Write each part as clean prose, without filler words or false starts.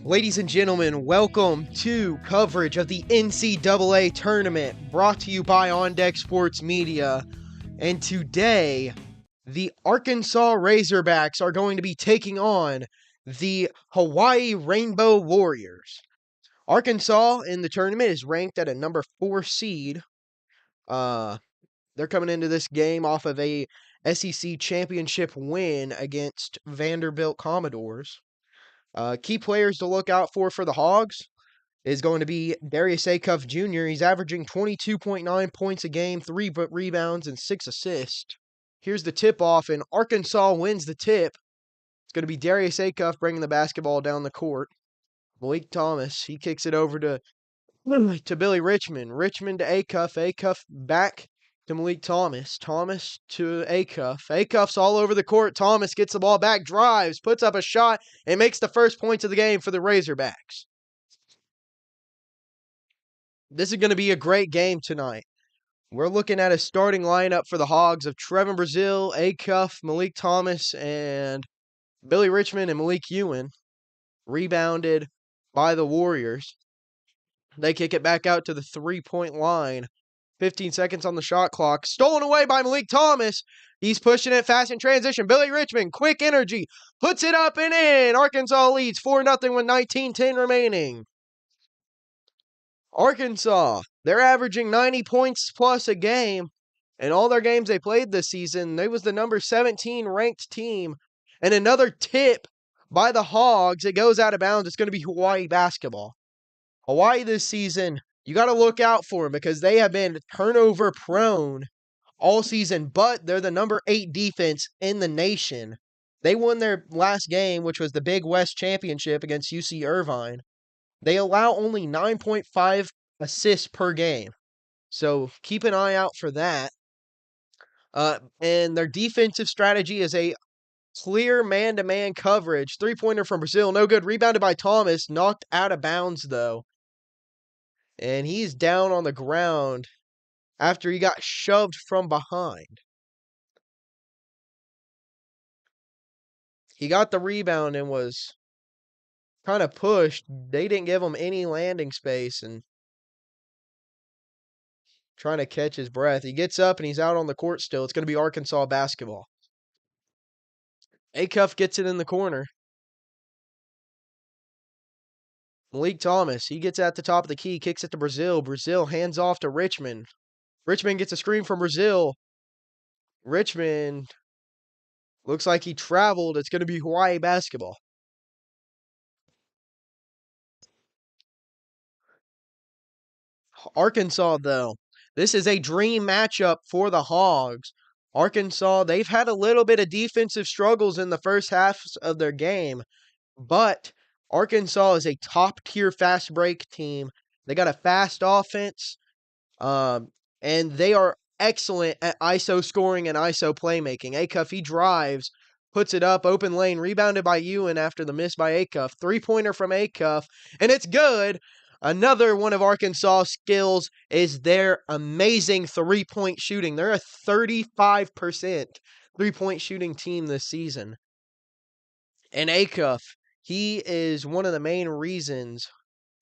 Ladies and gentlemen, welcome to coverage of the NCAA tournament brought to you by On Deck Sports Media. And today, the Arkansas Razorbacks are going to be taking on the Hawaii Rainbow Warriors. Arkansas in the tournament is ranked at a number 4 seed. They're coming into this game off of a SEC championship win against Vanderbilt Commodores. Key players to look out for the Hogs is going to be Darius Acuff Jr. He's averaging 22.9 points a game, 3 rebounds, and 6 assists. Here's the tip-off, and Arkansas wins the tip. It's going to be Darius Acuff bringing the basketball down the court. Malik Thomas, he kicks it over to Billy Richmond. Richmond to Acuff. Acuff back to Malik Thomas. Thomas to Acuff. Acuff's all over the court. Thomas gets the ball back, drives, puts up a shot, and makes the first points of the game for the Razorbacks. This is going to be a great game tonight. We're looking at a starting lineup for the Hogs of Trevin Brazile, Acuff, Malik Thomas, and Billy Richmond and Malik Ewan. Rebounded by the Warriors. They kick it back out to the three-point line. 15 seconds on the shot clock. Stolen away by Malik Thomas. He's pushing it fast in transition. Billy Richmond, quick energy. Puts it up and in. Arkansas leads 4-0 with 19:10 remaining. Arkansas, they're averaging 90 points plus a game. In all their games they played this season, they was the number 17 ranked team. And another tip by the Hogs. It goes out of bounds. It's going to be Hawaii basketball. Hawaii this season, you got to look out for them because they have been turnover prone all season, but they're the number 8 defense in the nation. They won their last game, which was the Big West Championship against UC Irvine. They allow only 9.5 assists per game. So keep an eye out for that. And their defensive strategy is a clear man-to-man coverage. Three-pointer from Brazile, no good. Rebounded by Thomas, knocked out of bounds though. And he's down on the ground after he got shoved from behind. He got the rebound and was kind of pushed. They didn't give him any landing space and trying to catch his breath. He gets up and he's out on the court still. It's going to be Arkansas basketball. Acuff gets it in the corner. Malik Thomas, he gets at the top of the key, kicks it to Brazile. Brazile hands off to Richmond. Richmond gets a screen from Brazile. Richmond looks like he traveled. It's going to be Hawaii basketball. Arkansas, though, this is a dream matchup for the Hogs. Arkansas, they've had a little bit of defensive struggles in the first half of their game, but Arkansas is a top-tier fast break team. They got a fast offense, and they are excellent at ISO scoring and ISO playmaking. Acuff, he drives, puts it up, open lane, rebounded by Ewan after the miss by Acuff. Three-pointer from Acuff, and it's good. Another one of Arkansas' skills is their amazing three-point shooting. They're a 35% three-point shooting team this season. And Acuff, he is one of the main reasons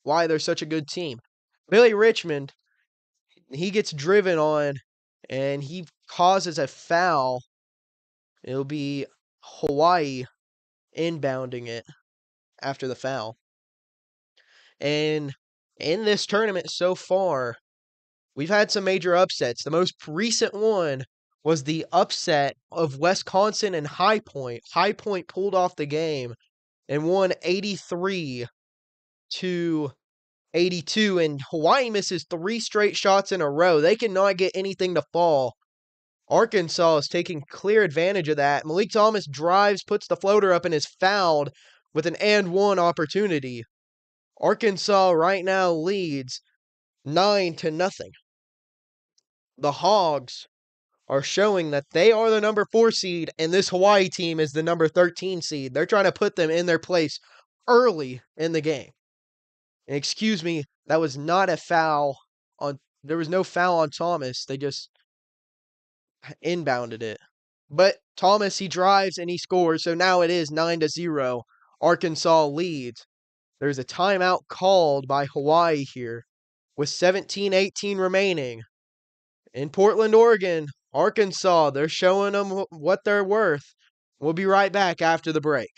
why they're such a good team. Billy Richmond, he gets driven on, and he causes a foul. It'll be Hawaii inbounding it after the foul. And in this tournament so far, we've had some major upsets. The most recent one was the upset of Wisconsin and High Point. High Point pulled off the game and won 83-82, and Hawaii misses 3 straight shots in a row. They cannot get anything to fall. Arkansas is taking clear advantage of that. Malik Thomas drives, puts the floater up, and is fouled with an and one opportunity. Arkansas right now leads 9-0. The Hogs are showing that they are the number 4 seed, and this Hawaii team is the number 13 seed. They're trying to put them in their place early in the game. And excuse me, that was not a foul on. There was no foul on Thomas. They just inbounded it. But Thomas, he drives and he scores, so now it is 9-0. Arkansas leads. There's a timeout called by Hawaii here with 17:18 remaining. In Portland, Oregon, Arkansas, they're showing them what they're worth. We'll be right back after the break.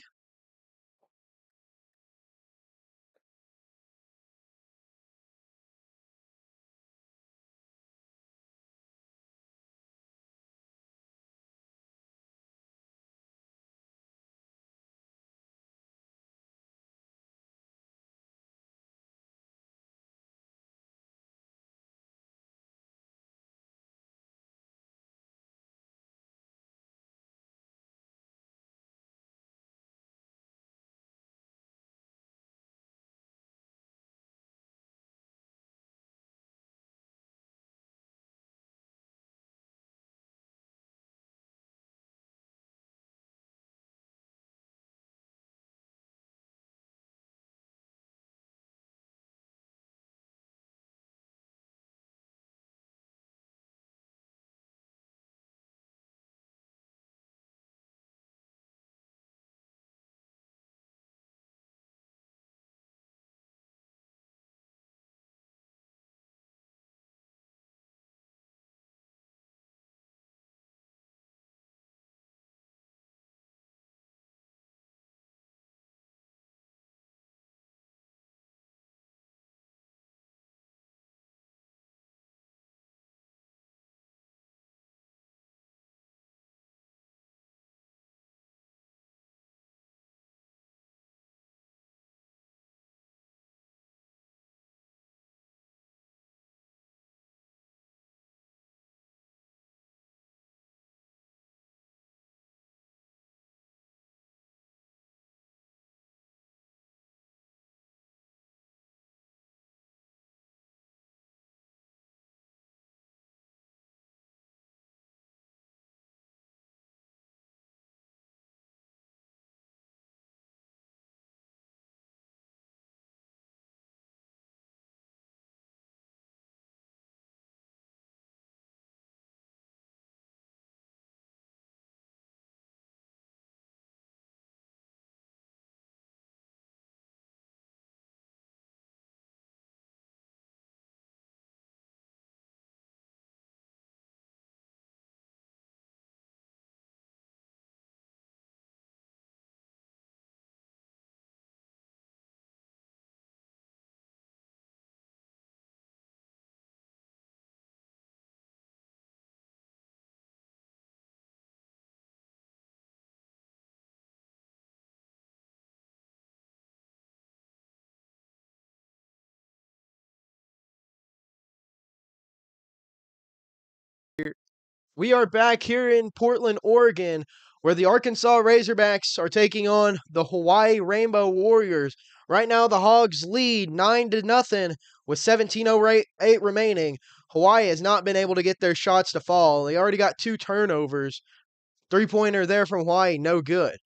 We are back here in Portland, Oregon, where the Arkansas Razorbacks are taking on the Hawaii Rainbow Warriors. Right now, the Hogs lead 9-0 with 17:08 remaining. Hawaii has not been able to get their shots to fall. They already got 2 turnovers. Three-pointer there from Hawaii, no good.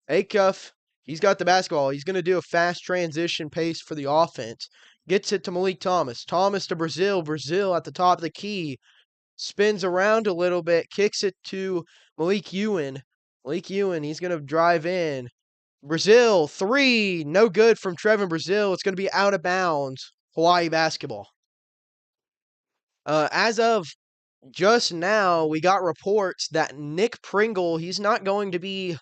Acuff, he's got the basketball. He's going to do a fast transition pace for the offense. Gets it to Malik Thomas. Thomas to Brazil. Brazil at the top of the key. Spins around a little bit, kicks it to Malik Ewan. Malik Ewan, he's going to drive in. Brazil, 3, no good from Trevin Brazil. It's going to be out of bounds. Hawaii basketball. As of just now, we got reports that Nick Pringle, he's not going to be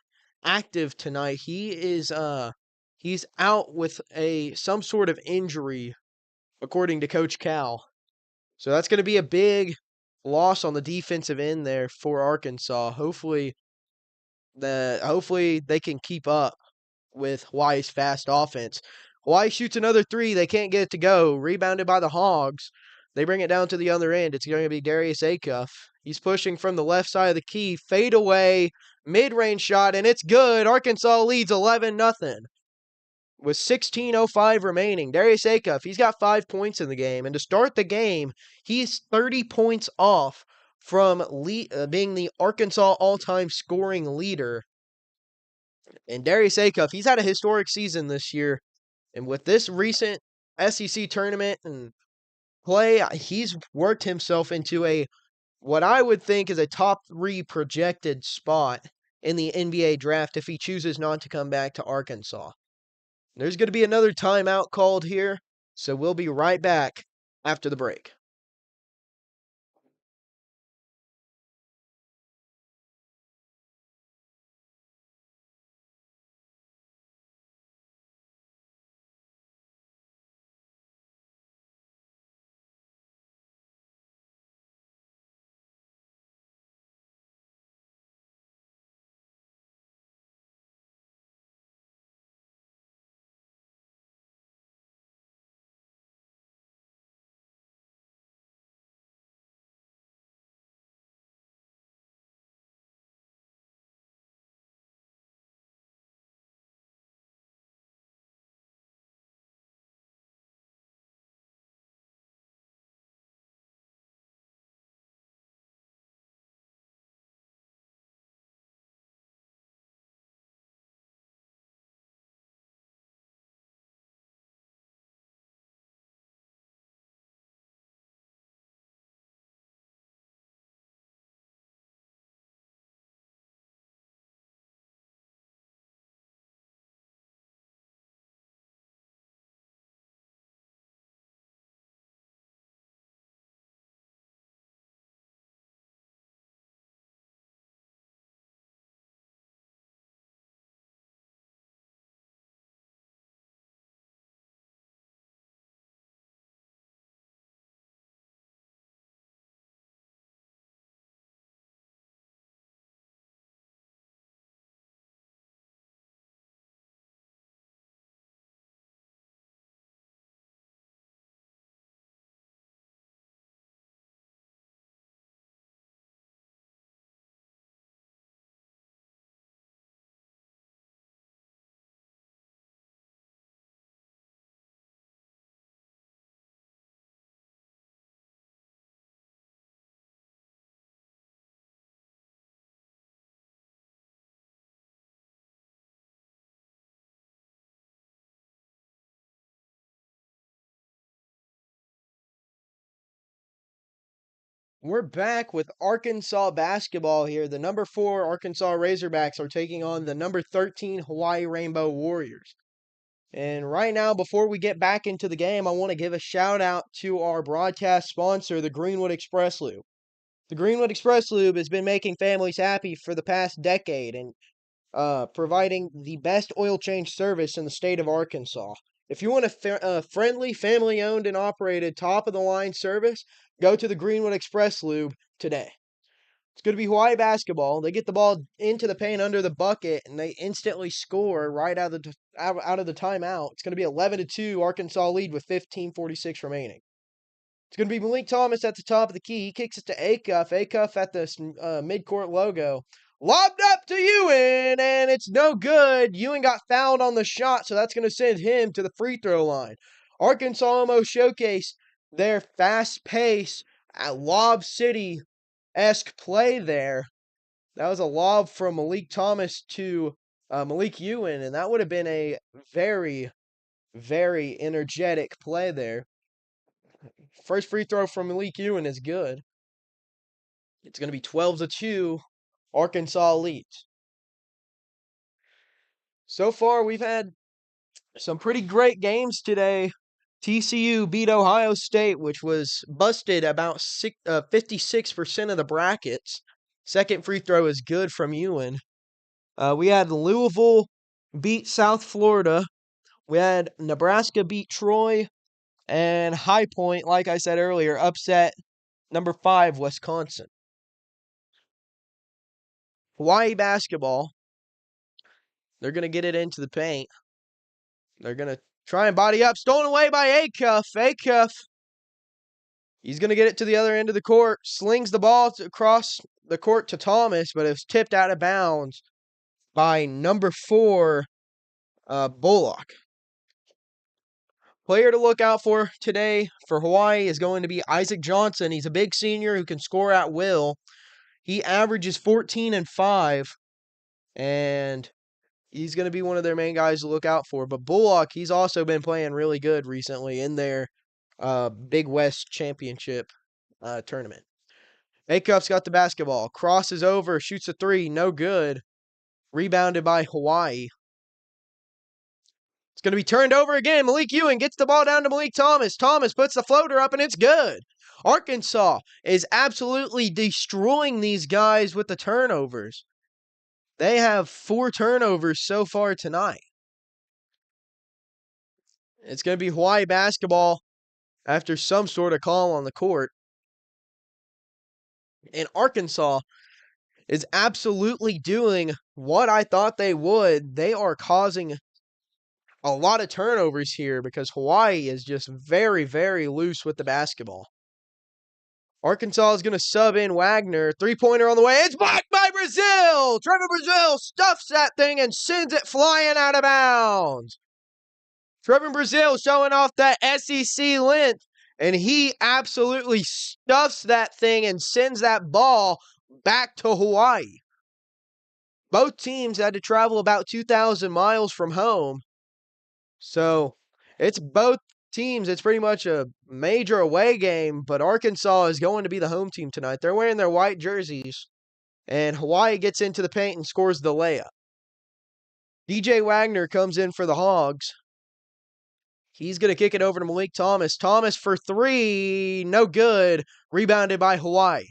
active tonight. He's out with some sort of injury, according to Coach Cal. So that's going to be a big loss on the defensive end there for Arkansas. Hopefully they can keep up with Hawaii's fast offense. Hawaii shoots another 3. They can't get it to go. Rebounded by the Hogs. They bring it down to the other end. It's going to be Darius Acuff. He's pushing from the left side of the key. Fade away. Mid-range shot, and it's good. Arkansas leads 11-0 with 16:05 remaining. Darius Acuff, he's got 5 points in the game. And to start the game, he's 30 points off from being the Arkansas all-time scoring leader. And Darius Acuff, he's had a historic season this year. And with this recent SEC tournament and play, he's worked himself into what I would think is a top 3 projected spot in the NBA draft if he chooses not to come back to Arkansas. There's going to be another timeout called here, so we'll be right back after the break. We're back with Arkansas basketball here. The number 4 Arkansas Razorbacks are taking on the number 13 Hawaii Rainbow Warriors. And right now, before we get back into the game, I want to give a shout out to our broadcast sponsor, the Greenwood Express Lube. The Greenwood Express Lube has been making families happy for the past decade and providing the best oil change service in the state of Arkansas. If you want a friendly, family owned and operated, top of the line service, go to the Greenwood Express Lube today. It's going to be Hawaii basketball. They get the ball into the paint under the bucket, and they instantly score right out of the timeout. It's going to be 11-2 Arkansas lead with 15:46 remaining. It's going to be Malik Thomas at the top of the key. He kicks it to Acuff. Acuff at the midcourt logo. Lobbed up to Ewan, and it's no good. Ewan got fouled on the shot, so that's going to send him to the free throw line. Arkansas almost showcased their fast pace at Lob City-esque play there. That was a lob from Malik Thomas to Malik Ewan, and that would have been a very, very energetic play there. First free throw from Malik Ewan is good. It's going to be 12-2. Arkansas leads. So far, we've had some pretty great games today. TCU beat Ohio State, which was busted about 56% of the brackets. Second free throw is good from Ewan. We had Louisville beat South Florida. We had Nebraska beat Troy. And High Point, like I said earlier, upset number 5, Wisconsin. Hawaii basketball. They're going to get it into the paint. They're going to try and body up. Stolen away by Acuff. Acuff. He's going to get it to the other end of the court. Slings the ball across the court to Thomas, but it was tipped out of bounds by number 4, Bullock. Player to look out for today for Hawaii is going to be Isaac Johnson. He's a big senior who can score at will. He averages 14 and 5, and he's going to be one of their main guys to look out for. But Bullock, he's also been playing really good recently in their Big West Championship tournament. Acuff's got the basketball. Crosses over, shoots a 3, no good. Rebounded by Hawaii. It's going to be turned over again. Malik Ewing gets the ball down to Malik Thomas. Thomas puts the floater up, and it's good. Arkansas is absolutely destroying these guys with the turnovers. They have 4 turnovers so far tonight. It's going to be Hawaii basketball after some sort of call on the court. And Arkansas is absolutely doing what I thought they would. They are causing a lot of turnovers here because Hawaii is just very, very loose with the basketball. Arkansas is going to sub in Wagner. 3-pointer on the way. It's blocked by Brazil. Trevor Brazil stuffs that thing and sends it flying out of bounds. Trevor Brazil showing off that SEC length, and he absolutely stuffs that thing and sends that ball back to Hawaii. Both teams had to travel about 2,000 miles from home. So it's both teams. It's pretty much a major away game, but Arkansas is going to be the home team tonight. They're wearing their white jerseys, and Hawaii gets into the paint and scores the layup. DJ Wagner comes in for the Hogs. He's going to kick it over to Malik Thomas. Thomas for 3, no good. Rebounded by Hawaii.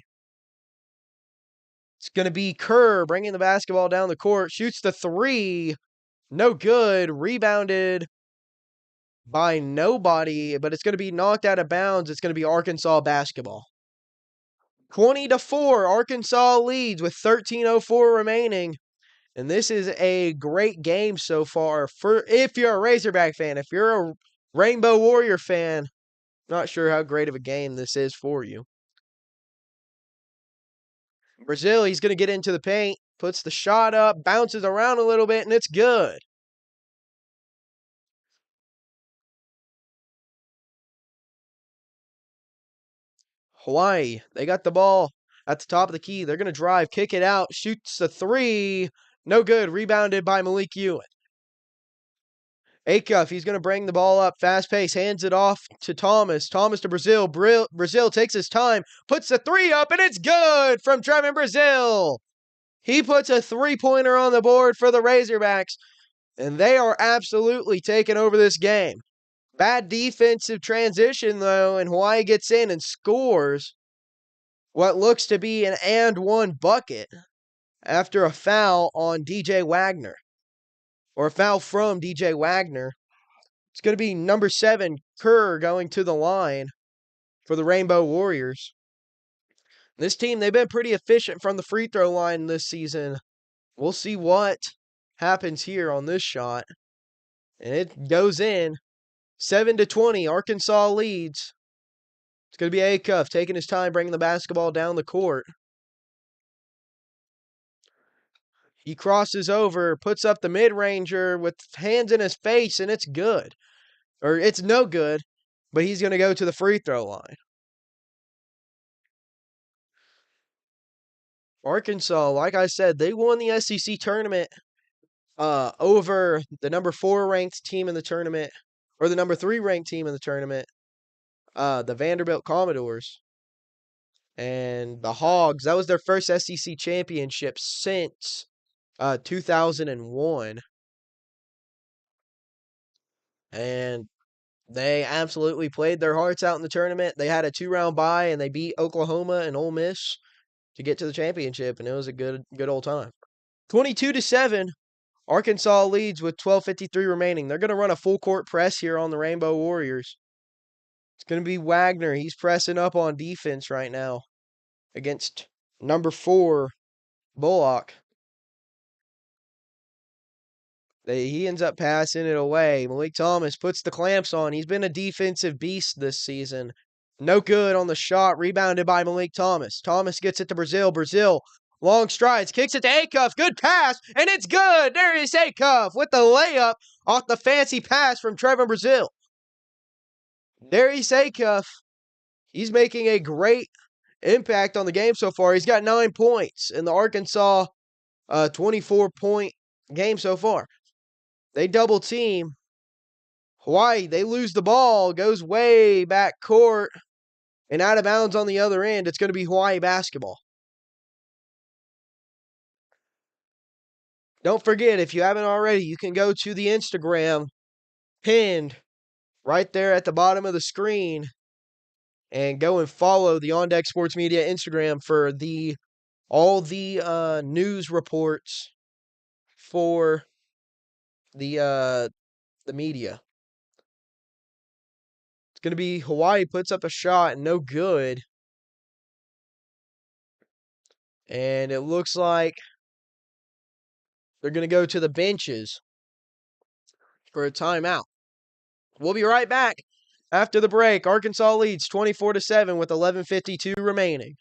It's going to be Kerr bringing the basketball down the court. Shoots the 3, no good. Rebounded by nobody, but it's going to be knocked out of bounds. It's going to be Arkansas basketball. 20-4, Arkansas leads with 13:04 remaining. And this is a great game so far for if you're a Razorback fan. If you're a Rainbow Warrior fan, not sure how great of a game this is for you. Brazil, he's going to get into the paint, puts the shot up, bounces around a little bit, and it's good. Hawaii, they got the ball at the top of the key. They're going to drive, kick it out, shoots the 3. No good. Rebounded by Malik Ewing. Acuff, he's going to bring the ball up, fast pace, hands it off to Thomas. Thomas to Brazil. Brazil takes his time, puts the 3 up, and it's good from Trevin Brazil. He puts a 3-pointer on the board for the Razorbacks, and they are absolutely taking over this game. Bad defensive transition, though, and Hawaii gets in and scores what looks to be an and-one bucket after a foul on DJ Wagner, or a foul from DJ Wagner. It's going to be number 7, Kerr, going to the line for the Rainbow Warriors. This team, they've been pretty efficient from the free throw line this season. We'll see what happens here on this shot. And it goes in. 7-20, Arkansas leads. It's going to be Acuff taking his time bringing the basketball down the court. He crosses over, puts up the mid-ranger with hands in his face, and it's good. Or it's no good, but he's going to go to the free throw line. Arkansas, like I said, they won the SEC tournament over the number 4 ranked team in the tournament, or the number 3 ranked team in the tournament, the Vanderbilt Commodores. And the Hogs, that was their first SEC championship since 2001. And they absolutely played their hearts out in the tournament. They had a 2-round bye, and they beat Oklahoma and Ole Miss to get to the championship, and it was a good old time. 22-7, Arkansas leads with 12:53 remaining. They're going to run a full court press here on the Rainbow Warriors. It's going to be Wagner. He's pressing up on defense right now against number 4, Bullock. He ends up passing it away. Malik Thomas puts the clamps on. He's been a defensive beast this season. No good on the shot. Rebounded by Malik Thomas. Thomas gets it to Brazil. Brazil, long strides, kicks it to Acuff. Good pass, and it's good. There is Acuff with the layup off the fancy pass from Trevor Brazil. Darius Acuff, he's making a great impact on the game so far. He's got 9 points in the Arkansas 24-point game so far. They double team. Hawaii, they lose the ball, goes way back court, and out of bounds on the other end. It's going to be Hawaii basketball. Don't forget, if you haven't already, you can go to the Instagram pinned right there at the bottom of the screen. And go and follow the On Deck Sports Media Instagram for all the news reports for the media. It's going to be Hawaii puts up a shot, no good. And it looks like they're going to go to the benches for a timeout. We'll be right back after the break. Arkansas leads 24-7 with 11:52 remaining.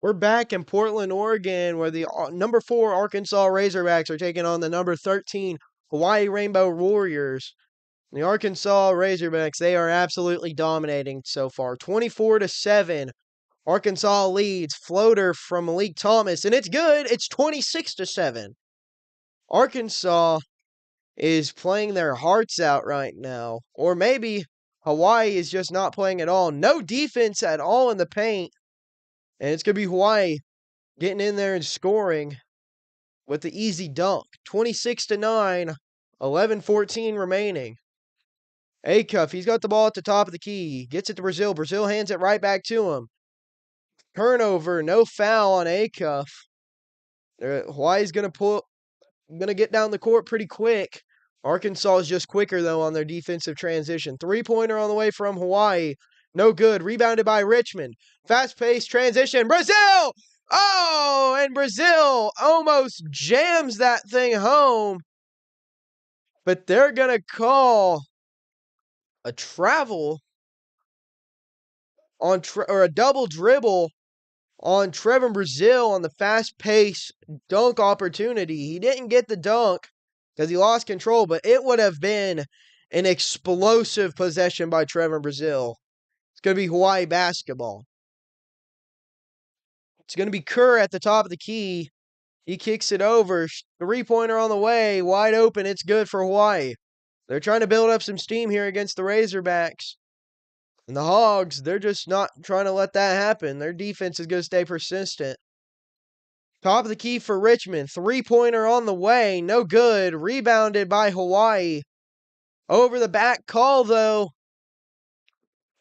We're back in Portland, Oregon, where the number 4 Arkansas Razorbacks are taking on the number 13 Hawaii Rainbow Warriors. The Arkansas Razorbacks, they are absolutely dominating so far. 24-7. Arkansas leads. Floater from Malik Thomas, and it's good. It's 26-7. Arkansas is playing their hearts out right now. Or maybe Hawaii is just not playing at all. No defense at all in the paint. And it's going to be Hawaii getting in there and scoring with the easy dunk. 26-9, 11:14 remaining. Acuff, he's got the ball at the top of the key. Gets it to Brazil. Brazil hands it right back to him. Turnover, no foul on Acuff. Hawaii's going to get down the court pretty quick. Arkansas is just quicker, though, on their defensive transition. Three-pointer on the way from Hawaii. No good. Rebounded by Richmond. Fast-paced transition. Brazil! Oh, and Brazil almost jams that thing home. But they're going to call a travel on or a double dribble on Trevor Brazil on the fast pace dunk opportunity. He didn't get the dunk because he lost control, but it would have been an explosive possession by Trevor Brazil. It's going to be Hawaii basketball. It's going to be Kerr at the top of the key. He kicks it over. 3-pointer on the way. Wide open. It's good for Hawaii. They're trying to build up some steam here against the Razorbacks. And the Hogs, they're just not trying to let that happen. Their defense is going to stay persistent. Top of the key for Richmond. 3-pointer on the way. No good. Rebounded by Hawaii. Over the back call, though,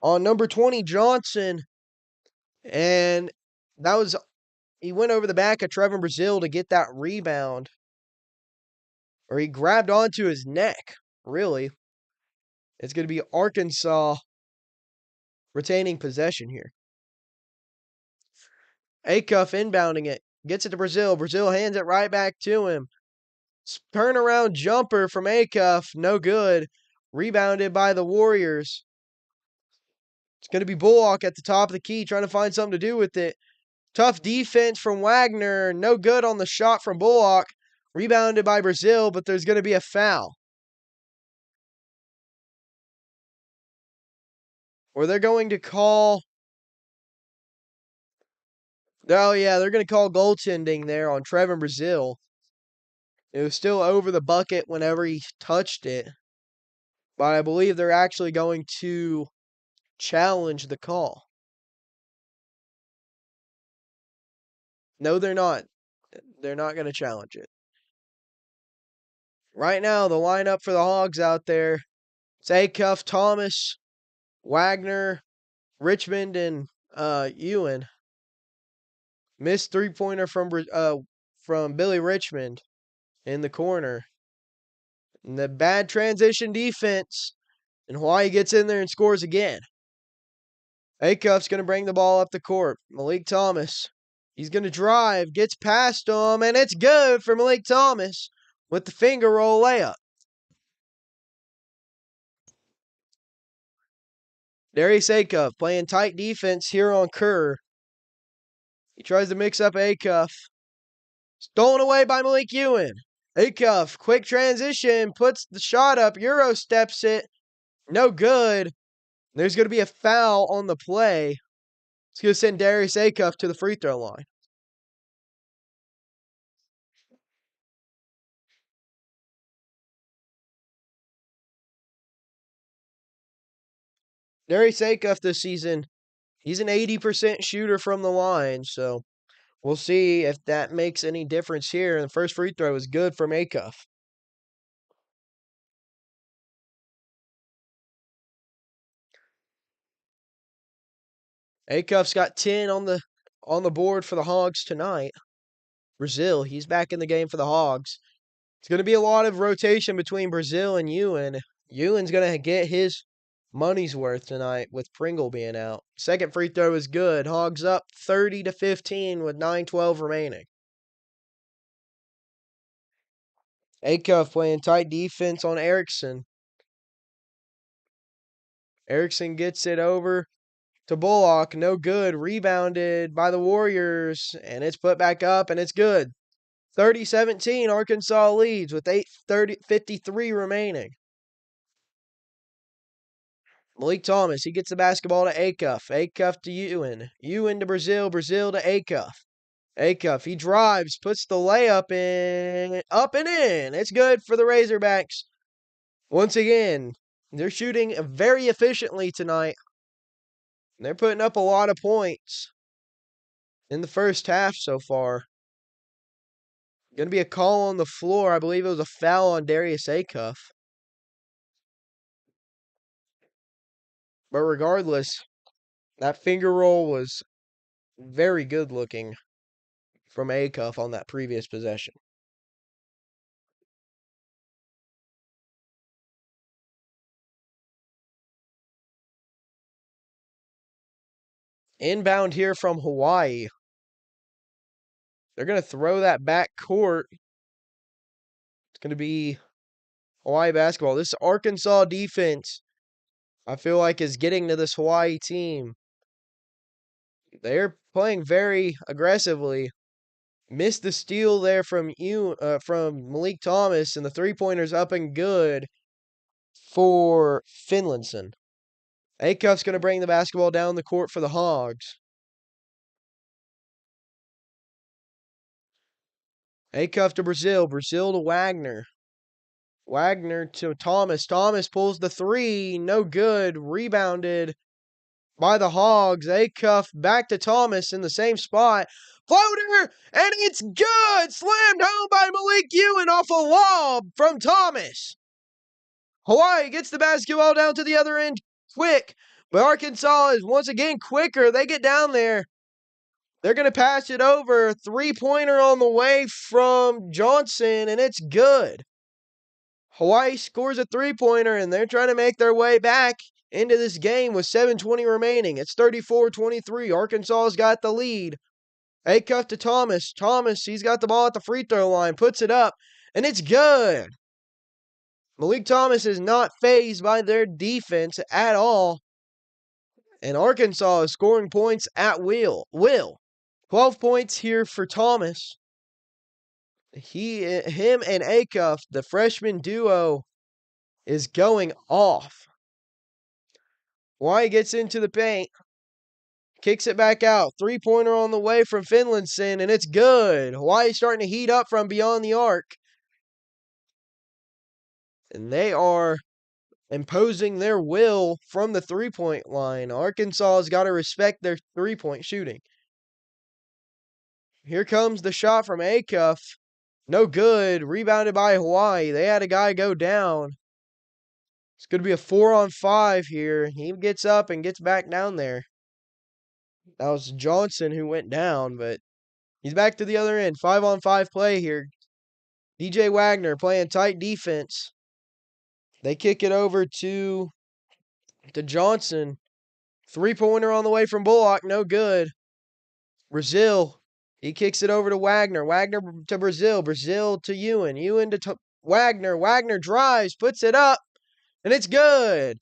on number 20, Johnson. And that was, he went over the back of Trevor Brazil to get that rebound. Or he grabbed onto his neck, really. It's going to be Arkansas retaining possession here. Acuff inbounding it. Gets it to Brazil. Brazil hands it right back to him. Turnaround jumper from Acuff. No good. Rebounded by the Warriors. It's going to be Bullock at the top of the key trying to find something to do with it. Tough defense from Wagner. No good on the shot from Bullock. Rebounded by Brazil, but there's going to be a foul. Or they're going to call... Oh, yeah, they're going to call goaltending there on Trevor Brazil. It was still over the bucket whenever he touched it. But I believe they're actually going to challenge the call. No, they're not. They're not going to challenge it. Right now, the lineup for the Hogs out there, it's Acuff, Thomas, Wagner, Richmond, and Ewan. Missed three-pointer from Billy Richmond in the corner. And the bad transition defense. And Hawaii gets in there and scores again. Acuff's going to bring the ball up the court. Malik Thomas. He's going to drive. Gets past him. And it's good for Malik Thomas with the finger roll layup. Darius Acuff playing tight defense here on Kerr. He tries to mix up Acuff. Stolen away by Malik Ewan. Acuff, quick transition, puts the shot up. Euro steps it. No good. There's going to be a foul on the play. It's going to send Darius Acuff to the free throw line. Darius Acuff this season, he's an 80% shooter from the line, so we'll see if that makes any difference here. And the first free throw is good from Acuff. Acuff's got 10 on the board for the Hogs tonight. Brazil, he's back in the game for the Hogs. It's going to be a lot of rotation between Brazil and Ewan. Ewan's going to get his money's worth tonight with Pringle being out. Second free throw is good. Hogs up 30-15 with 9:12 remaining. Acuff playing tight defense on Erickson. Erickson gets it over to Bullock. No good. Rebounded by the Warriors. And it's put back up and it's good. 30-17, Arkansas leads with 8:53 remaining. Malik Thomas, he gets the basketball to Acuff. Acuff to Ewan. Ewan to Brazil. Brazil to Acuff. Acuff, he drives, puts the layup in, up and in. It's good for the Razorbacks. Once again, they're shooting very efficiently tonight. They're putting up a lot of points in the first half so far. Going to be a call on the floor. I believe it was a foul on Darius Acuff. But regardless, that finger roll was very good looking from Acuff on that previous possession. Inbound here from Hawaii. They're going to throw that back court. It's going to be Hawaii basketball. This Arkansas defense, I feel like, is getting to this Hawaii team. They're playing very aggressively. Missed the steal there from Malik Thomas, and the three-pointer's up and good for Finlandson. Acuff's going to bring the basketball down the court for the Hogs. Acuff to Brazil. Brazil to Wagner. Wagner to Thomas. Thomas pulls the three. No good. Rebounded by the Hogs. Acuff back to Thomas in the same spot. Floater! And it's good! Slammed home by Malik Ewan off a lob from Thomas. Hawaii gets the basketball down to the other end quick. But Arkansas is once again quicker. They get down there. They're going to pass it over. Three-pointer on the way from Johnson, and it's good. Hawaii scores a three-pointer, and they're trying to make their way back into this game with 7:20 remaining. It's 34-23. Arkansas's got the lead. Acuff to Thomas. Thomas, he's got the ball at the free throw line, puts it up, and it's good. Malik Thomas is not fazed by their defense at all, and Arkansas is scoring points at will. 12 points here for Thomas. Him and Acuff, the freshman duo, is going off. Hawaii gets into the paint, kicks it back out. Three-pointer on the way from Finlandson, and it's good. Hawaii starting to heat up from beyond the arc. And they are imposing their will from the three-point line. Arkansas has got to respect their three-point shooting. Here comes the shot from Acuff. No good. Rebounded by Hawaii. They had a guy go down. It's going to be a 4-on-5 here. He gets up and gets back down there. That was Johnson who went down, but he's back to the other end. 5-on-5 play here. DJ Wagner playing tight defense. They kick it over to Johnson. Three-pointer on the way from Bullock. No good. Brazil. He kicks it over to Wagner. Wagner to Brazil. Brazil to Ewan. Ewan to Wagner. Wagner drives, puts it up, and it's good.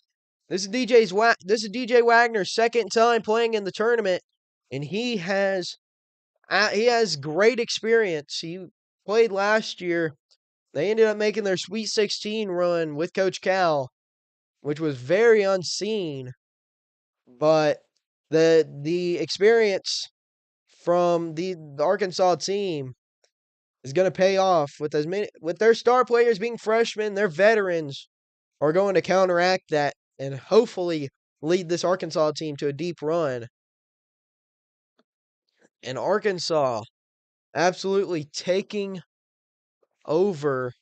This is DJ Wagner's second time playing in the tournament, and he has great experience. He played last year. They ended up making their Sweet 16 run with Coach Cal, which was very unseen. But the experience from the Arkansas team is going to pay off with their star players being freshmen. Their veterans are going to counteract that and hopefully lead this Arkansas team to a deep run. And Arkansas absolutely taking over.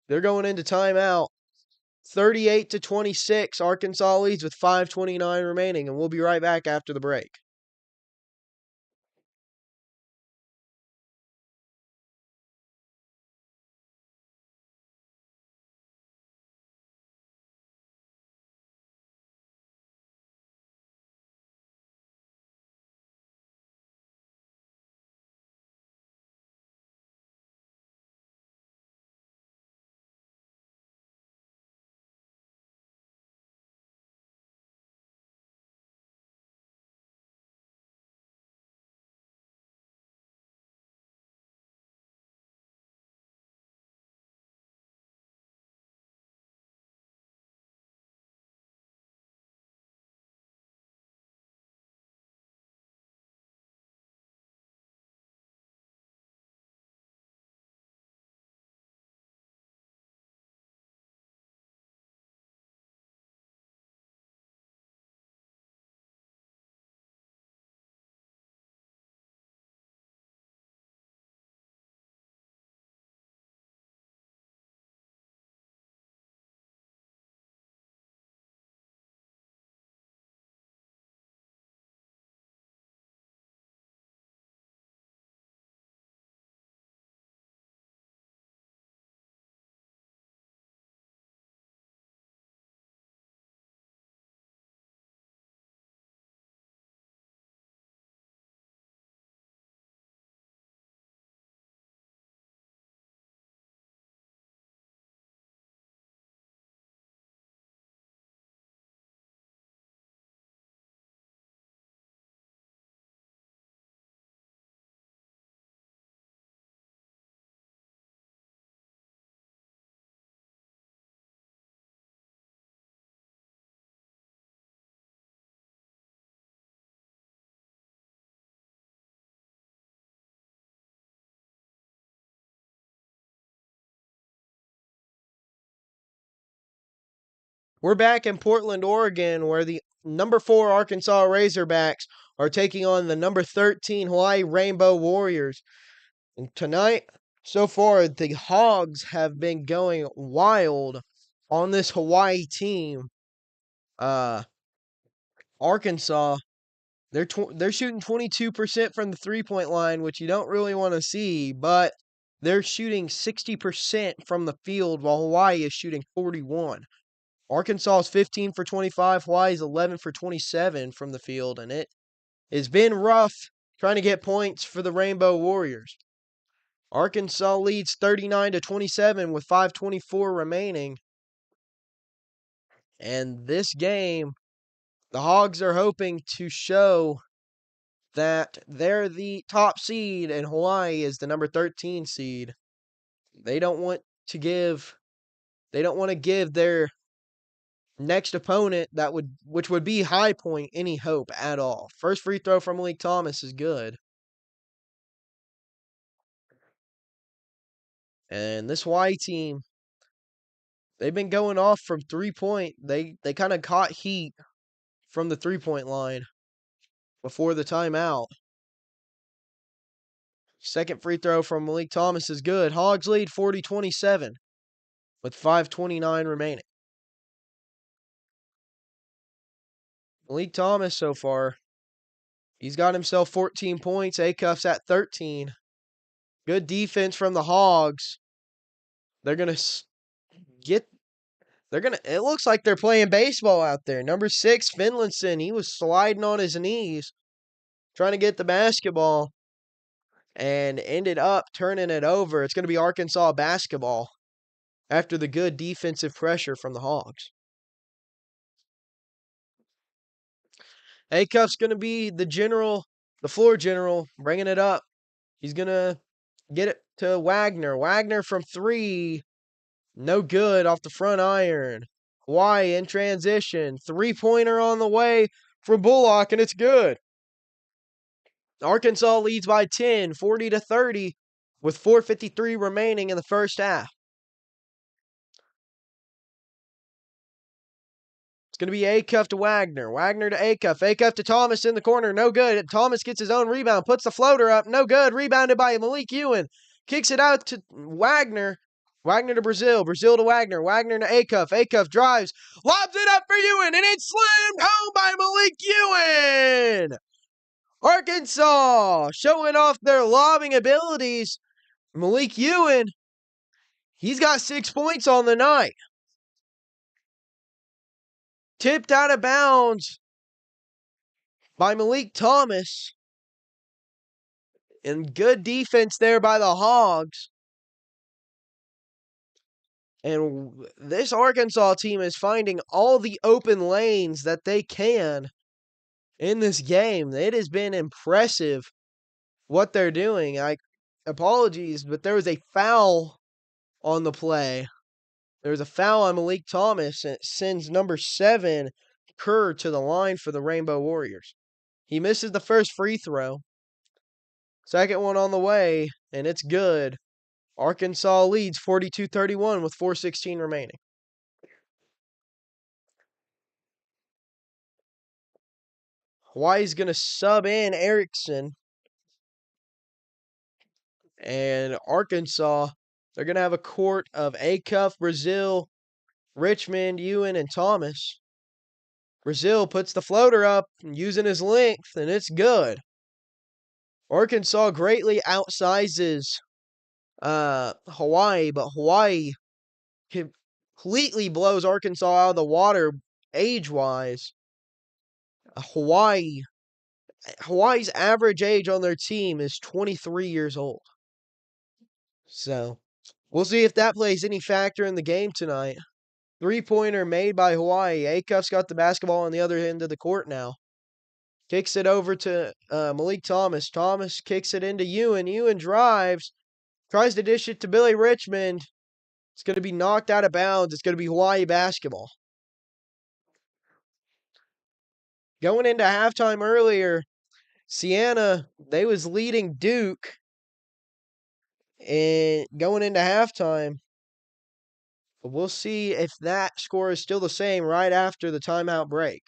They're going into timeout. 38-26. Arkansas leads with 5:29 remaining, and we'll be right back after the break. We're back in Portland, Oregon, where the number 4 Arkansas Razorbacks are taking on the number 13 Hawaii Rainbow Warriors. And tonight, so far, the Hogs have been going wild on this Hawaii team. Arkansas, they're shooting 22% from the 3-point line, which you don't really want to see, but they're shooting 60% from the field while Hawaii is shooting 41. Arkansas is 15 for 25. Hawaii is 11 for 27 from the field, and it has been rough trying to get points for the Rainbow Warriors. Arkansas leads 39-27 with 5:24 remaining. And this game, the Hogs are hoping to show that they're the top seed and Hawaii is the number 13 seed. They don't want to give their next opponent which would be High Point any hope at all. First free throw from Malik Thomas is good. And this Hawaii team, they've been going off from 3-point. They kind of caught heat from the 3-point line before the timeout. Second free throw from Malik Thomas is good. Hogs lead 40-27 with 5:29 remaining. Malik Thomas so far, he's got himself 14 points. A-Cuff's at 13. Good defense from the Hogs. They're going to it looks like they're playing baseball out there. Number 6, Finlayson, he was sliding on his knees trying to get the basketball and ended up turning it over. It's going to be Arkansas basketball after the good defensive pressure from the Hogs. A-Cuff's going to be the floor general, bringing it up. He's going to get it to Wagner. Wagner from 3. No good off the front iron. Hawaii in transition. 3-pointer on the way from Bullock, and it's good. Arkansas leads by 10, 40-30, with 4:53 remaining in the first half. It's going to be A-Cuff to Wagner. Wagner to A-Cuff. A-Cuff to Thomas in the corner. No good. Thomas gets his own rebound. Puts the floater up. No good. Rebounded by Malik Ewan. Kicks it out to Wagner. Wagner to Brazil. Brazil to Wagner. Wagner to A-Cuff. A-Cuff drives. Lobs it up for Ewan. And it's slammed home by Malik Ewan. Arkansas showing off their lobbing abilities. Malik Ewan, he's got 6 points on the night. Tipped out of bounds by Malik Thomas. And good defense there by the Hogs. And this Arkansas team is finding all the open lanes that they can in this game. It has been impressive what they're doing. Apologies, but there was a foul on the play. There was a foul on Malik Thomas, and it sends number 7, Kerr, to the line for the Rainbow Warriors. He misses the first free throw. Second one on the way, and it's good. Arkansas leads 42-31 with 4:16 remaining. Hawaii's going to sub in Erickson. And Arkansas, they're going to have a court of A-Cuff, Brazil, Richmond, Ewan, and Thomas. Brazil puts the floater up using his length, and it's good. Arkansas greatly outsizes Hawaii, but Hawaii completely blows Arkansas out of the water age-wise. Hawaii's average age on their team is 23 years old. So, we'll see if that plays any factor in the game tonight. 3-pointer made by Hawaii. A-Cuff's got the basketball on the other end of the court now. Kicks it over to Malik Thomas. Thomas kicks it into Ewan. Ewan drives. Tries to dish it to Billy Richmond. It's going to be knocked out of bounds. It's going to be Hawaii basketball. Going into halftime earlier, Siena, they was leading Duke. And going into halftime, But we'll see if that score is still the same right after the timeout break.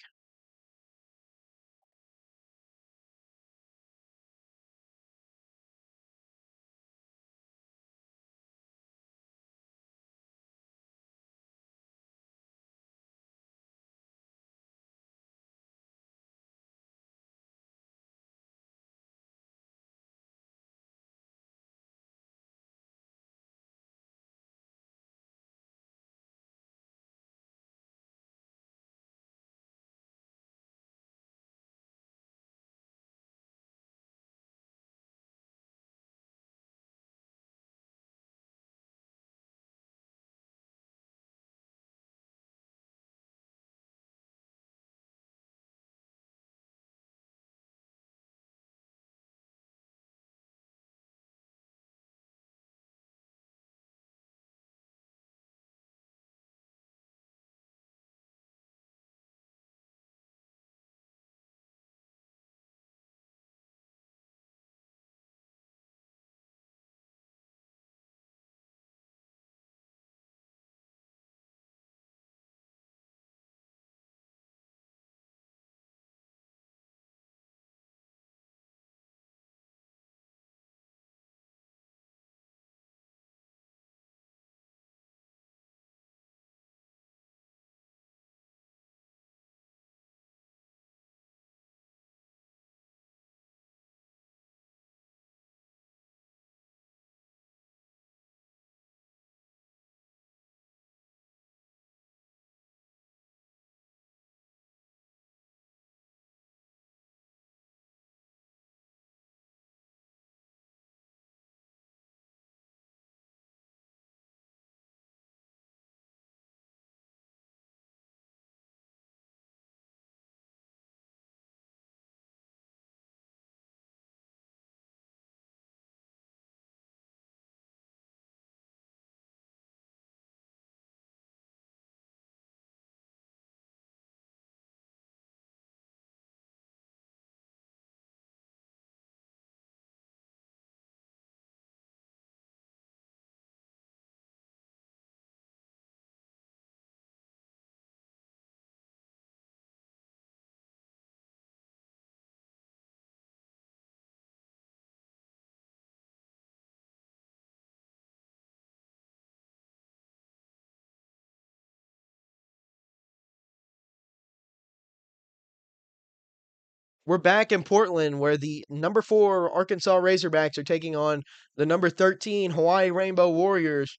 We're back in Portland where the number 4 Arkansas Razorbacks are taking on the number 13 Hawaii Rainbow Warriors.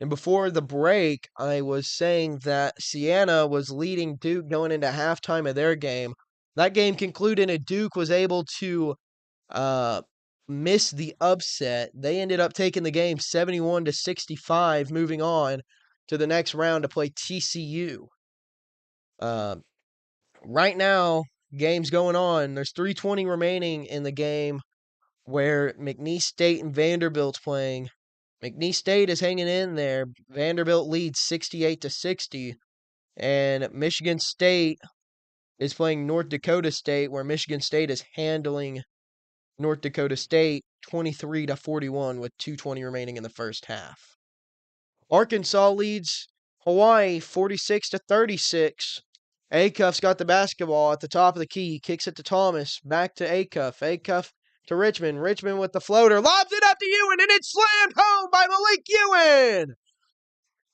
And before the break, I was saying that Siena was leading Duke going into halftime of their game. That game concluded and Duke was able to uh, miss the upset. They ended up taking the game 71-65, moving on to the next round to play TCU. Uh, right now, game's going on. There's 3:20 remaining in the game where McNeese State and Vanderbilt's playing. McNeese State is hanging in there. Vanderbilt leads 68-60, and Michigan State is playing North Dakota State, where Michigan State is handling North Dakota State 23-41 with 2:20 remaining in the first half. Arkansas leads Hawaii 46-36. Acuff's got the basketball at the top of the key, kicks it to Thomas, back to Acuff. Acuff to Richmond. Richmond with the floater, lobs it up to Ewan, and it's slammed home by Malik Ewan.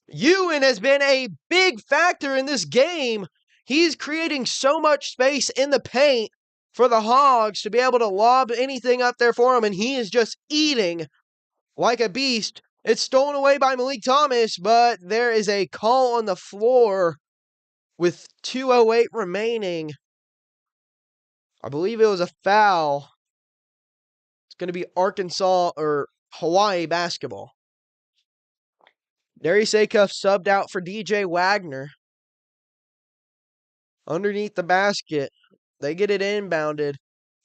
Ewan has been a big factor in this game. He's creating so much space in the paint for the Hogs to be able to lob anything up there for him, and he is just eating like a beast. It's stolen away by Malik Thomas, but there is a call on the floor with 2:08 remaining. I believe it was a foul. It's going to be Arkansas or Hawaii basketball. Darius Acuff subbed out for DJ Wagner. Underneath the basket, they get it inbounded.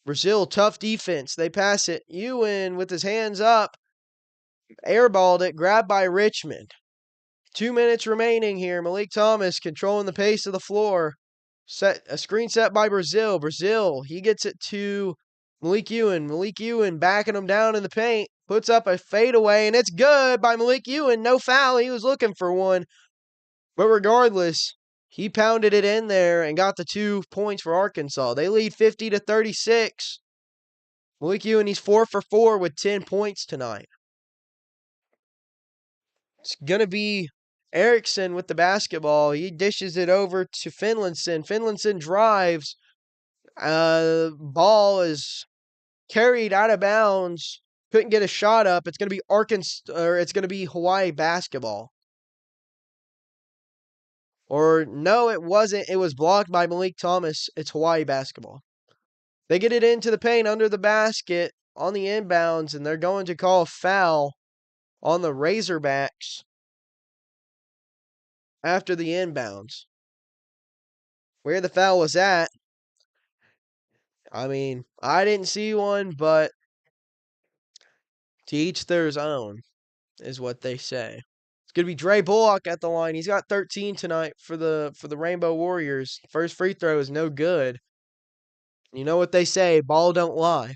Brazil, tough defense. They pass it. Ewan with his hands up. Airballed it, grabbed by Richmond. 2 minutes remaining here. Malik Thomas controlling the pace of the floor. A screen set by Brazil. Brazil, he gets it to Malik Ewan. Malik Ewan backing him down in the paint. Puts up a fadeaway, and it's good by Malik Ewan. No foul. He was looking for one. But regardless, he pounded it in there and got the 2 points for Arkansas. They lead 50-36. Malik Ewing, he's 4 for 4 with 10 points tonight. It's going to be Erickson with the basketball. He dishes it over to Finlinson. Finlinson drives. Ball is carried out of bounds. Couldn't get a shot up. It's going to be it's going to be Hawaii basketball. Or no, it wasn't. It was blocked by Malik Thomas. It's Hawaii basketball. They get it into the paint under the basket on the inbounds, and they're going to call a foul on the Razorbacks after the inbounds. Where the foul was at, I mean, I didn't see one, but to each their own is what they say. It's going to be Dre Bullock at the line. He's got 13 tonight for the Rainbow Warriors. First free throw is no good. You know what they say, ball don't lie.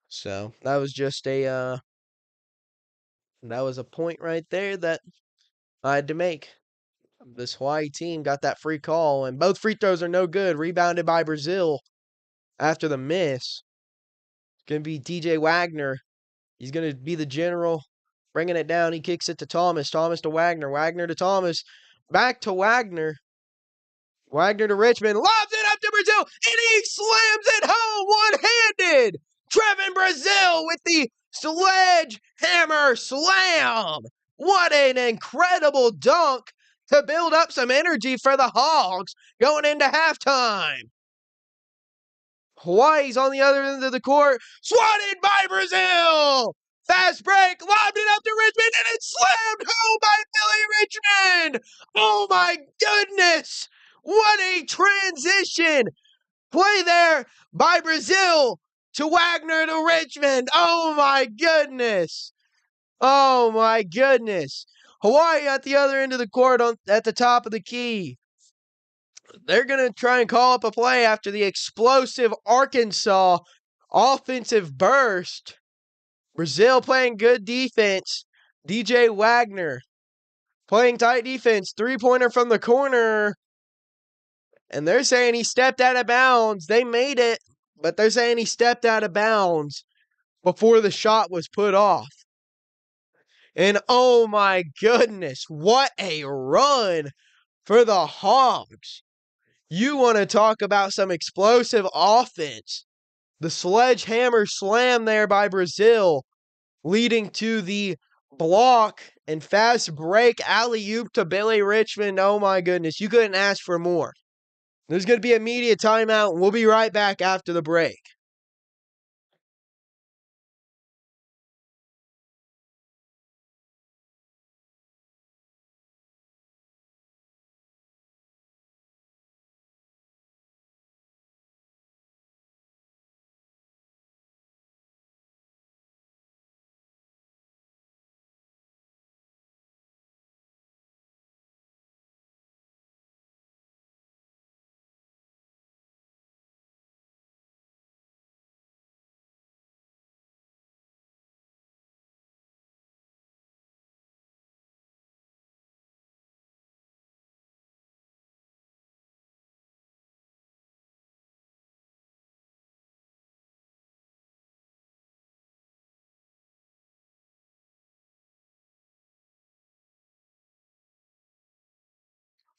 So, that was just that was a point right there that I had to make. This Hawaii team got that free call, and both free throws are no good. Rebounded by Brazil after the miss. It's going to be DJ Wagner. He's going to be the general, bringing it down. He kicks it to Thomas. Thomas to Wagner. Wagner to Thomas. Back to Wagner. Wagner to Richmond. Lobs it up to Brazil, and he slams it home one-handed. Trevin Brazil with the sledgehammer slam. What an incredible dunk to build up some energy for the Hogs going into halftime. Hawaii's on the other end of the court. Swatted by Brazil. Fast break. Lobbed it up to Richmond, and it's slammed home by Billy Richmond. Oh, my goodness. What a transition. Play there by Brazil to Wagner to Richmond. Oh, my goodness. Oh, my goodness. Hawaii at the other end of the court at the top of the key. They're going to try and call up a play after the explosive Arkansas offensive burst. Brazil playing good defense. DJ Wagner playing tight defense. Three-pointer from the corner. And they're saying he stepped out of bounds. They made it, but they're saying he stepped out of bounds before the shot was put off. And oh my goodness, what a run for the Hogs. You want to talk about some explosive offense. The sledgehammer slam there by Brazil, leading to the block and fast break alley-oop to Billy Richmond. Oh my goodness, you couldn't ask for more. There's going to be a media timeout, and we'll be right back after the break.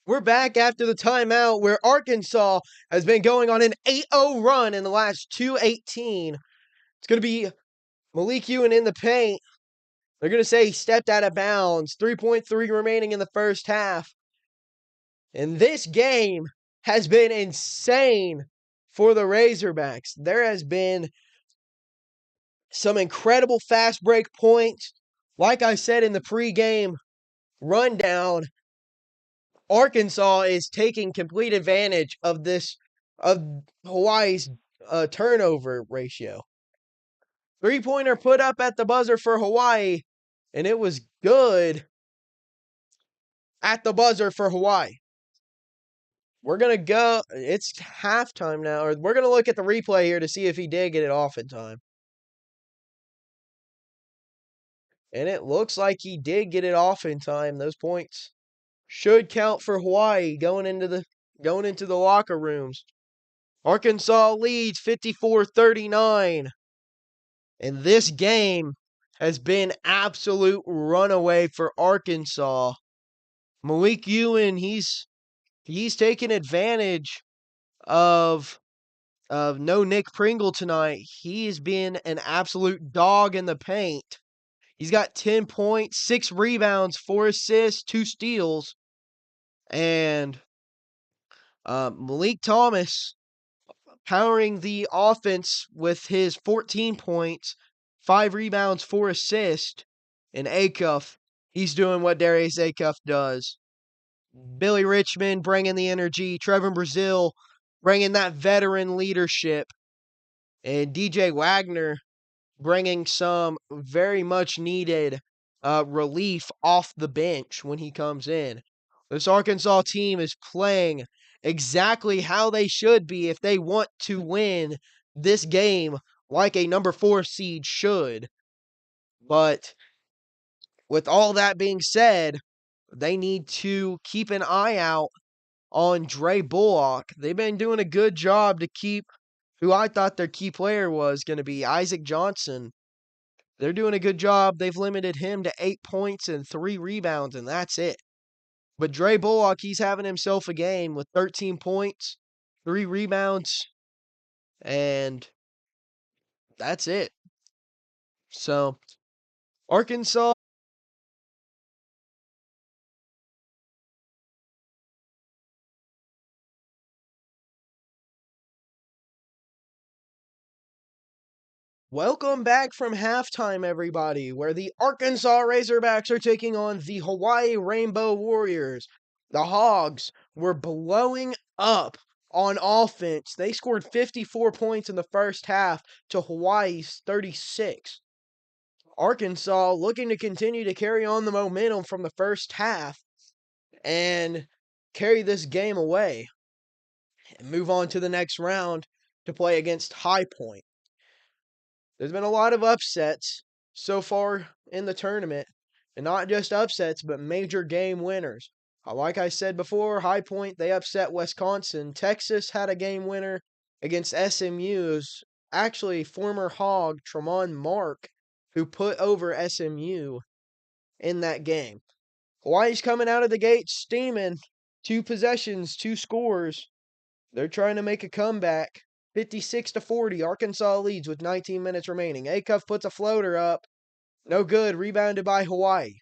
We're back after the timeout where Arkansas has been going on an 8-0 run in the last 2:18. It's going to be Malik Ewing in the paint. They're going to say he stepped out of bounds. 3.3 remaining in the first half. And this game has been insane for the Razorbacks. There has been some incredible fast break points. Like I said in the pregame rundown, Arkansas is taking complete advantage of Hawaii's turnover ratio. Three-pointer put up at the buzzer for Hawaii, and it was good at the buzzer for Hawaii. We're going to go, it's halftime now, or we're going to look at the replay here to see if he did get it off in time. And it looks like he did get it off in time. Those points should count for Hawaii going into the locker rooms. Arkansas leads 54-39. And this game has been absolute runaway for Arkansas. Malik Ewan, he's taken advantage of no Nick Pringle tonight. He has been an absolute dog in the paint. He's got 10 points, 6 rebounds, 4 assists, 2 steals. And Malik Thomas powering the offense with his 14 points, 5 rebounds, 4 assists. And Acuff, he's doing what Darius Acuff does. Billy Richmond bringing the energy. Trevor Brazile bringing that veteran leadership. And DJ Wagner bringing some very much needed relief off the bench when he comes in. This Arkansas team is playing exactly how they should be if they want to win this game like a number 4 seed should. But with all that being said, they need to keep an eye out on Dre Bullock. They've been doing a good job to keep who I thought their key player was going to be, Isaac Johnson. They're doing a good job. They've limited him to 8 points and 3 rebounds, and that's it. But Dre Bullock, he's having himself a game with 13 points, 3 rebounds, and that's it. So, Arkansas. Welcome back from halftime, everybody, where the Arkansas Razorbacks are taking on the Hawaii Rainbow Warriors. The Hogs were blowing up on offense. They scored 54 points in the first half to Hawaii's 36. Arkansas looking to continue to carry on the momentum from the first half and carry this game away and move on to the next round to play against High Point. There's been a lot of upsets so far in the tournament, and not just upsets, but major game winners. Like I said before, High Point, they upset Wisconsin. Texas had a game winner against SMU's actually former Hog, Tremont Mark, who put over SMU in that game. Hawaii's coming out of the gate steaming. 2 possessions, 2 scores. They're trying to make a comeback. 56-40. Arkansas leads with 19 minutes remaining. Acuff puts a floater up. No good. Rebounded by Hawaii.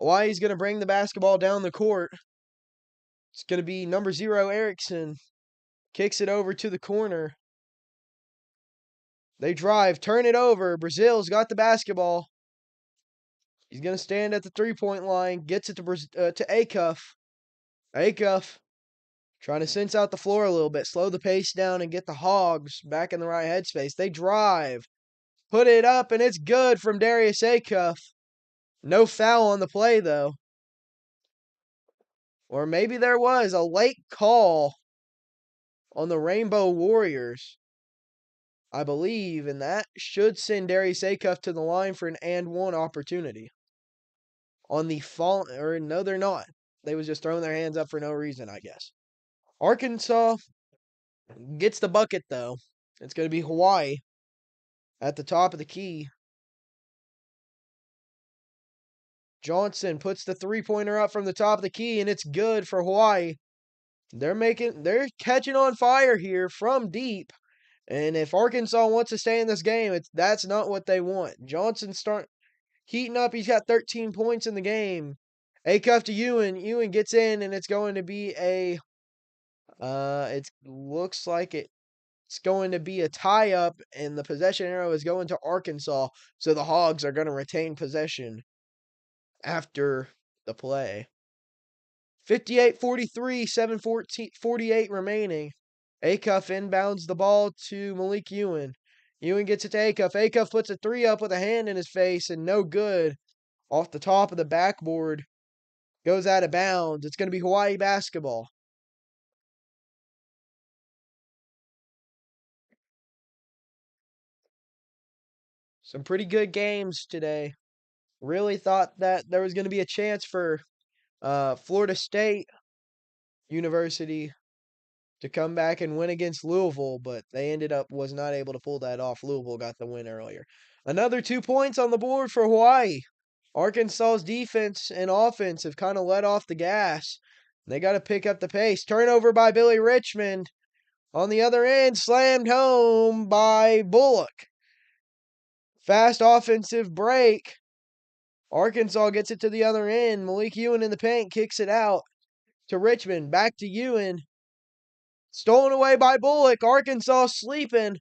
Hawaii's going to bring the basketball down the court. It's going to be number 0, Erickson. Kicks it over to the corner. They drive. Turn it over. Brazil's got the basketball. He's going to stand at the 3-point line. Gets it to Acuff. Acuff trying to sense out the floor a little bit. Slow the pace down and get the Hogs back in the right headspace. They drive. Put it up, and it's good from Darius Acuff. No foul on the play, though. Or maybe there was a late call on the Rainbow Warriors, I believe, and that should send Darius Acuff to the line for an and one opportunity. On the fall, or no, they're not. They was just throwing their hands up for no reason, I guess. Arkansas gets the bucket, though. It's going to be Hawaii at the top of the key. Johnson puts the 3-pointer up from the top of the key, and it's good for Hawaii. They're catching on fire here from deep. And if Arkansas wants to stay in this game, that's not what they want. Johnson start heating up. He's got 13 points in the game. Acuff to Ewan. Ewan gets in, and it's going to be it looks like it's going to be a tie-up, and the possession arrow is going to Arkansas. So the Hogs are going to retain possession after the play. 58-43, 7:48 remaining. Acuff inbounds the ball to Malik Ewan. Ewan gets it to Acuff. Acuff puts a 3 up with a hand in his face, and no good. Off the top of the backboard. Goes out of bounds. It's going to be Hawaii basketball. Some pretty good games today. Really thought that there was going to be a chance for Florida State University to come back and win against Louisville, but they was not able to pull that off. Louisville got the win earlier. Another 2 points on the board for Hawaii. Arkansas's defense and offense have kind of let off the gas. They got to pick up the pace. Turnover by Billy Richmond. On the other end, slammed home by Bullock. Fast offensive break. Arkansas gets it to the other end. Malik Ewan in the paint kicks it out to Richmond. Back to Ewan. Stolen away by Bullock. Arkansas sleeping.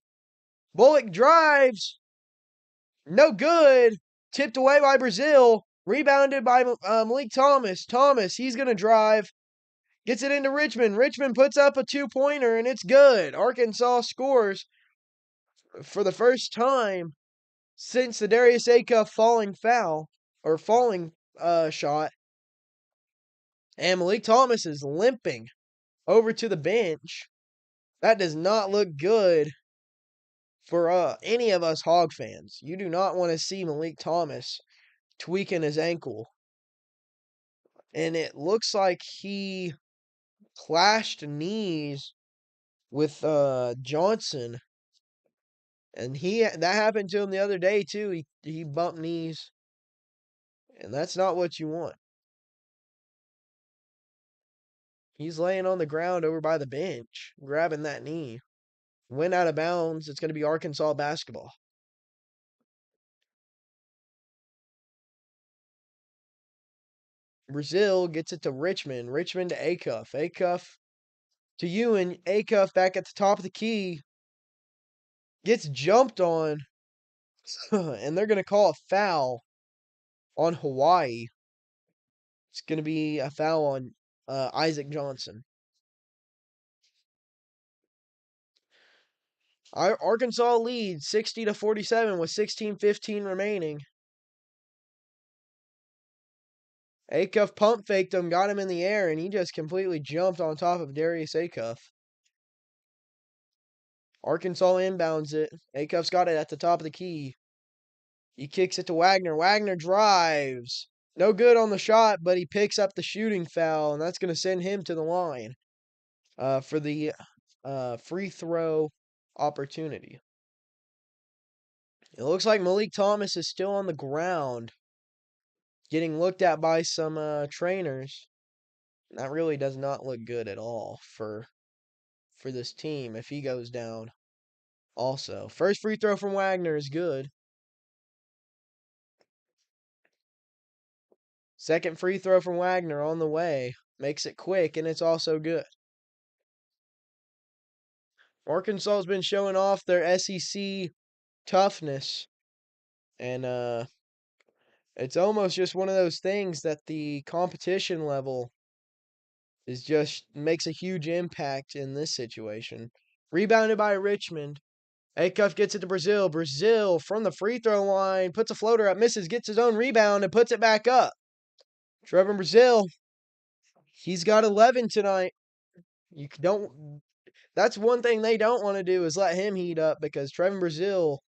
Bullock drives. No good. Tipped away by Brazil. Rebounded by Malik Thomas. Thomas, he's going to drive. Gets it into Richmond. Richmond puts up a 2-pointer, and it's good. Arkansas scores for the first time since the Darius Acuff falling shot. And Malik Thomas is limping over to the bench. That does not look good for any of us Hog fans. You do not want to see Malik Thomas tweaking his ankle. And it looks like he clashed knees with Johnson. And that happened to him the other day too. He bumped knees. And that's not what you want. He's laying on the ground over by the bench, grabbing that knee. Went out of bounds. It's going to be Arkansas basketball. Brazil gets it to Richmond. Richmond to Acuff. Acuff to Ewan. Acuff back at the top of the key. Gets jumped on. And they're going to call a foul on Hawaii. It's going to be a foul on Isaac Johnson. Arkansas leads 60-47 with 16:15 remaining. Acuff pump faked him, got him in the air, and he just completely jumped on top of Darius Acuff. Arkansas inbounds it. Acuff's got it at the top of the key. He kicks it to Wagner. Wagner drives. No good on the shot, but he picks up the shooting foul, and that's going to send him to the line for the free throw opportunity. It looks like Malik Thomas is still on the ground, getting looked at by some trainers. That really does not look good at all for this team if he goes down. Also, first free throw from Wagner is good. Second free throw from Wagner on the way. Makes it quick, and it's also good. Arkansas has been showing off their SEC toughness. And it's almost just one of those things that the competition level is just makes a huge impact in this situation. Rebounded by Richmond. Acuff gets it to Brazil. Brazil from the free throw line puts a floater up, misses, gets his own rebound, and puts it back up. Trevor Brazil, he's got 11 tonight. That's one thing they don't want to do is let him heat up because Trevor Brazil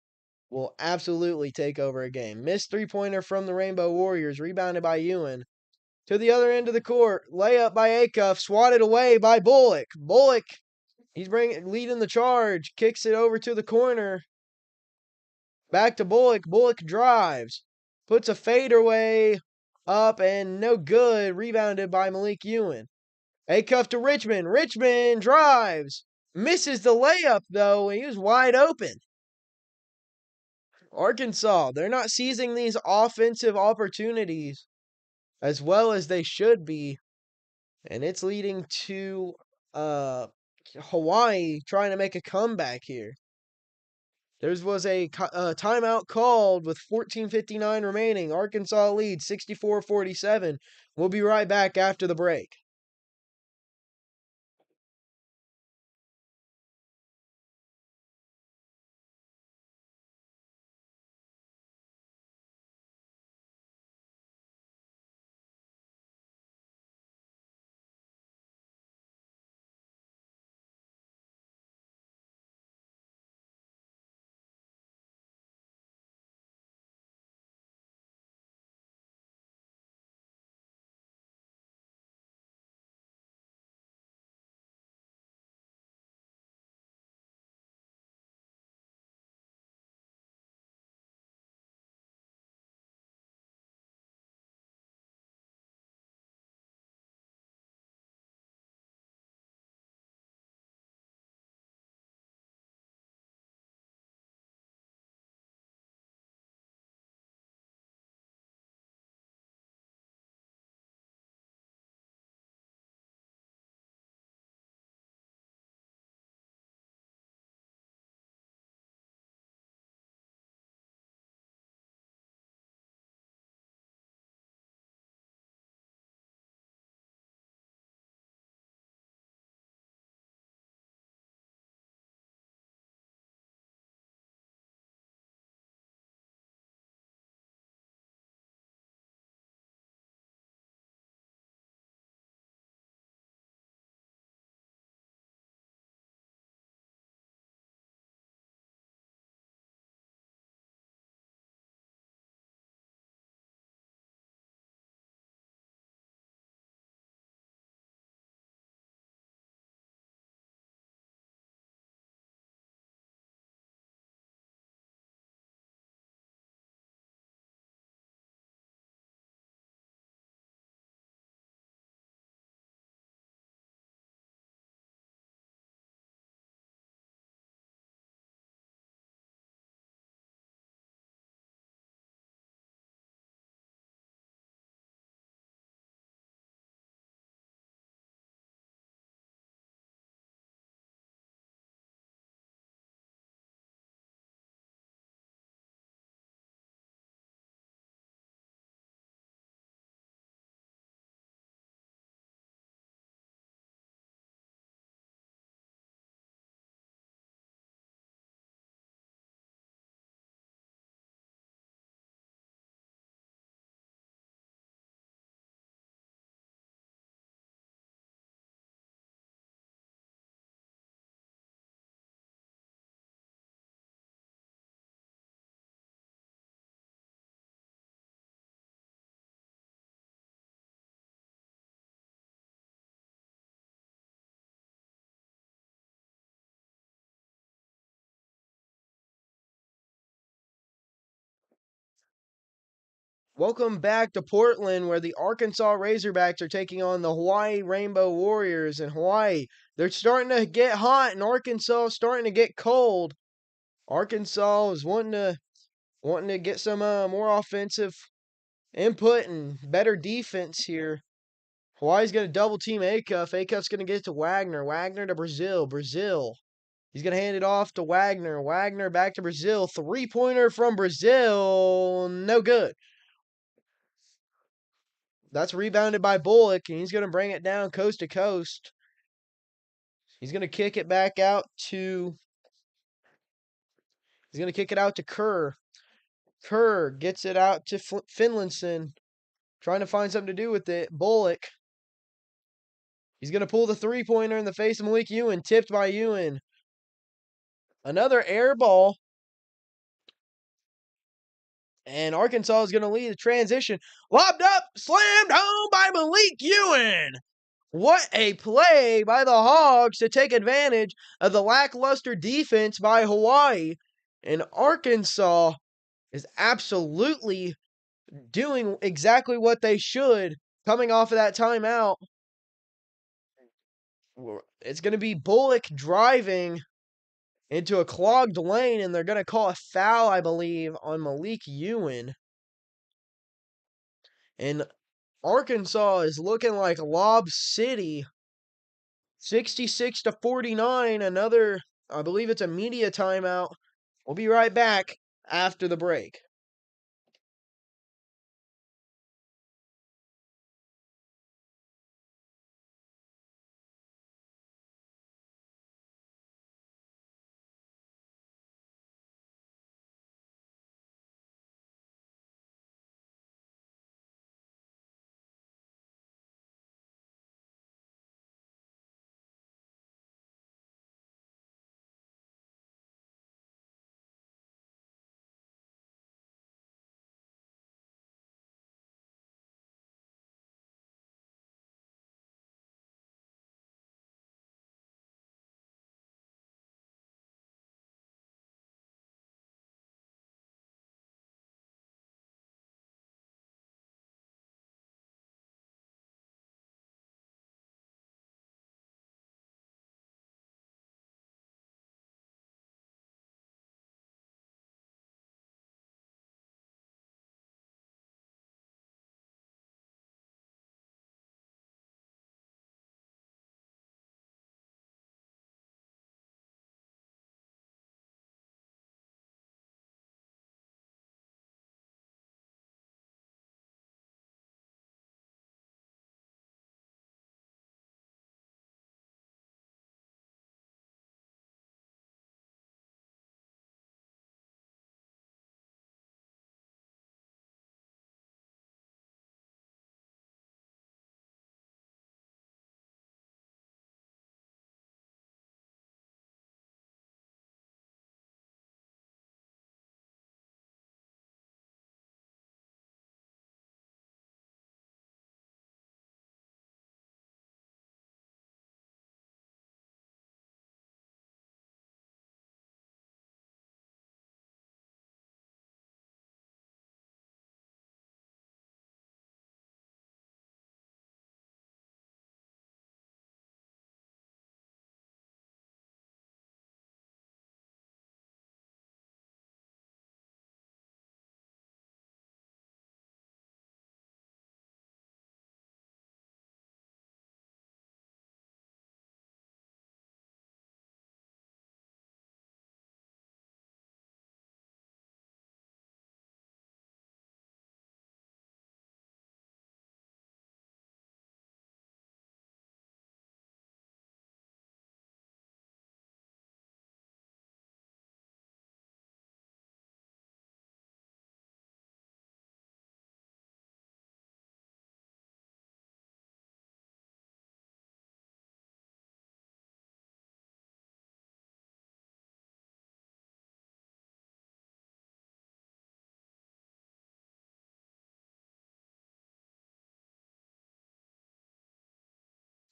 will absolutely take over a game. Missed three-pointer from the Rainbow Warriors, rebounded by Ewan. To the other end of the court, layup by Acuff, swatted away by Bullock. Bullock, he's leading the charge, kicks it over to the corner. Back to Bullock. Bullock drives, puts a fadeaway up and no good. Rebounded by Malik Ewan. Acuff to Richmond. Richmond drives. Misses the layup, though. He was wide open. Arkansas, they're not seizing these offensive opportunities as well as they should be. And it's leading to Hawaii trying to make a comeback here. There was a timeout called with 14:59 remaining. Arkansas leads 64-47. We'll be right back after the break. Welcome back to Portland, where the Arkansas Razorbacks are taking on the Hawaii Rainbow Warriors in Hawaii. They're starting to get hot, and Arkansas is starting to get cold. Arkansas is wanting to get some more offensive input and better defense here. Hawaii's going to double team Acuff. Acuff's going to get it to Wagner. Wagner to Brazil. Brazil. He's going to hand it off to Wagner. Wagner back to Brazil. Three-pointer from Brazil. No good. That's rebounded by Bullock, and he's going to bring it down coast to coast. He's going to kick it back out to... He's going to kick it out to Kerr. Kerr gets it out to Finlayson. Trying to find something to do with it. Bullock. He's going to pull the three-pointer in the face of Malik Ewan. Tipped by Ewan. Another air ball. And Arkansas is going to lead the transition. Lobbed up, slammed home by Malik Ewan. What a play by the Hogs to take advantage of the lackluster defense by Hawaii. And Arkansas is absolutely doing exactly what they should coming off of that timeout. It's going to be Bullock driving into a clogged lane, and they're going to call a foul, I believe, on Malik Ewan. And Arkansas is looking like Lob City. 66-49. Another, I believe it's a media timeout. We'll be right back after the break.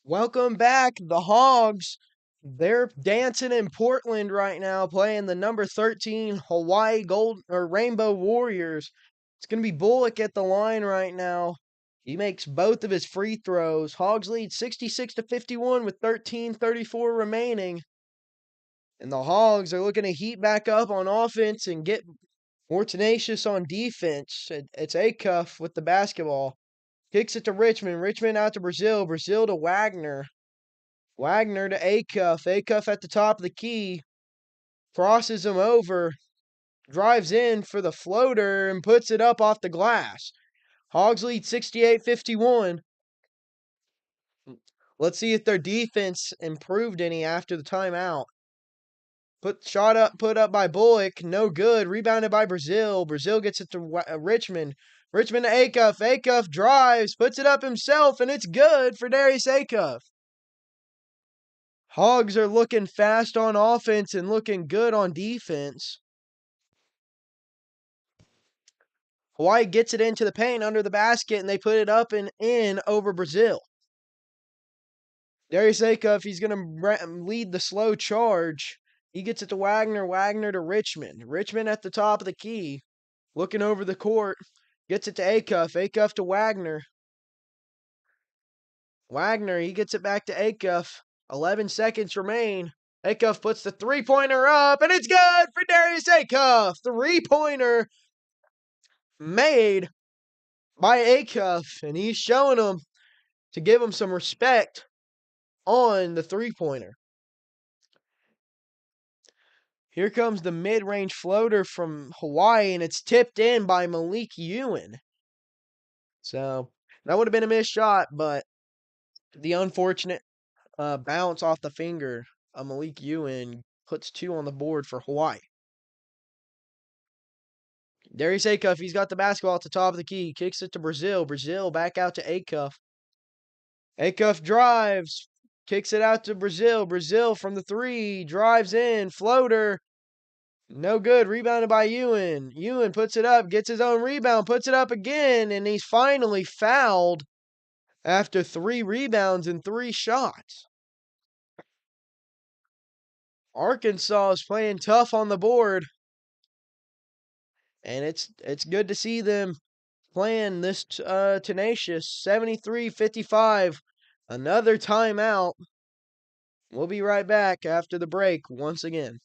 Welcome back. The Hogs, they're dancing in Portland right now, playing the number 13 Hawaii Gold or Rainbow Warriors. It's going to be Bullock at the line right now. He makes both of his free throws. Hogs lead 66-51 with 13:34 remaining. And the Hogs are looking to heat back up on offense and get more tenacious on defense. It's Acuff with the basketball. Kicks it to Richmond. Richmond out to Brazil. Brazil to Wagner. Wagner to Acuff. Acuff at the top of the key. Crosses him over. Drives in for the floater and puts it up off the glass. Hogs lead 68-51. Let's see if their defense improved any after the timeout. Put up by Bullock, no good. Rebounded by Brazil. Brazil gets it to Richmond. Richmond to Acuff. Acuff drives, puts it up himself, and it's good for Darius Acuff. Hogs are looking fast on offense and looking good on defense. Hawaii gets it into the paint under the basket, and they put it up and in over Brazil. Darius Acuff, he's going to lead the slow charge. He gets it to Wagner. Wagner to Richmond. Richmond at the top of the key. Looking over the court. Gets it to Acuff. Acuff to Wagner. Wagner, he gets it back to Acuff. 11 seconds remain. Acuff puts the three-pointer up, and it's good for Darius Acuff. Three-pointer made by Acuff, and he's showing them to give him some respect on the three-pointer. Here comes the mid-range floater from Hawaii, and it's tipped in by Malik Ewan. So, that would have been a missed shot, but the unfortunate bounce off the finger of Malik Ewan puts 2 on the board for Hawaii. Darius Acuff, he's got the basketball at the top of the key. Kicks it to Brazil. Brazil back out to Acuff. Acuff drives. Kicks it out to Brazil. Brazil from the 3. Drives in. Floater. No good. Rebounded by Ewan. Ewan puts it up. Gets his own rebound. Puts it up again. And he's finally fouled after 3 rebounds and 3 shots. Arkansas is playing tough on the board. And it's good to see them playing this tenacious. 73-55. Another timeout. We'll be right back after the break once again.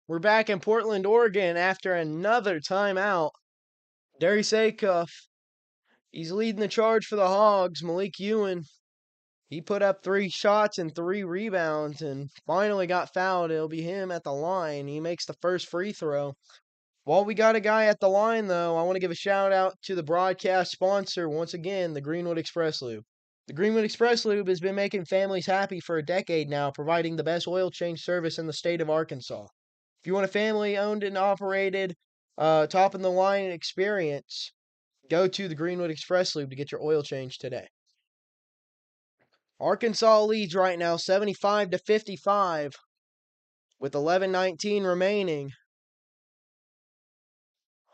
We're back in Portland, Oregon after another timeout. Darius Acuff, he's leading the charge for the Hogs. Malik Ewan, he put up 3 shots and 3 rebounds and finally got fouled. It'll be him at the line. He makes the first free throw. While we got a guy at the line, though, I want to give a shout out to the broadcast sponsor once again, the Greenwood Express Lube. The Greenwood Express Lube has been making families happy for a decade now, providing the best oil change service in the state of Arkansas. If you want a family owned and operated, top of the line experience, go to the Greenwood Express Lube to get your oil change today. Arkansas leads right now 75-55 with 11:19 remaining.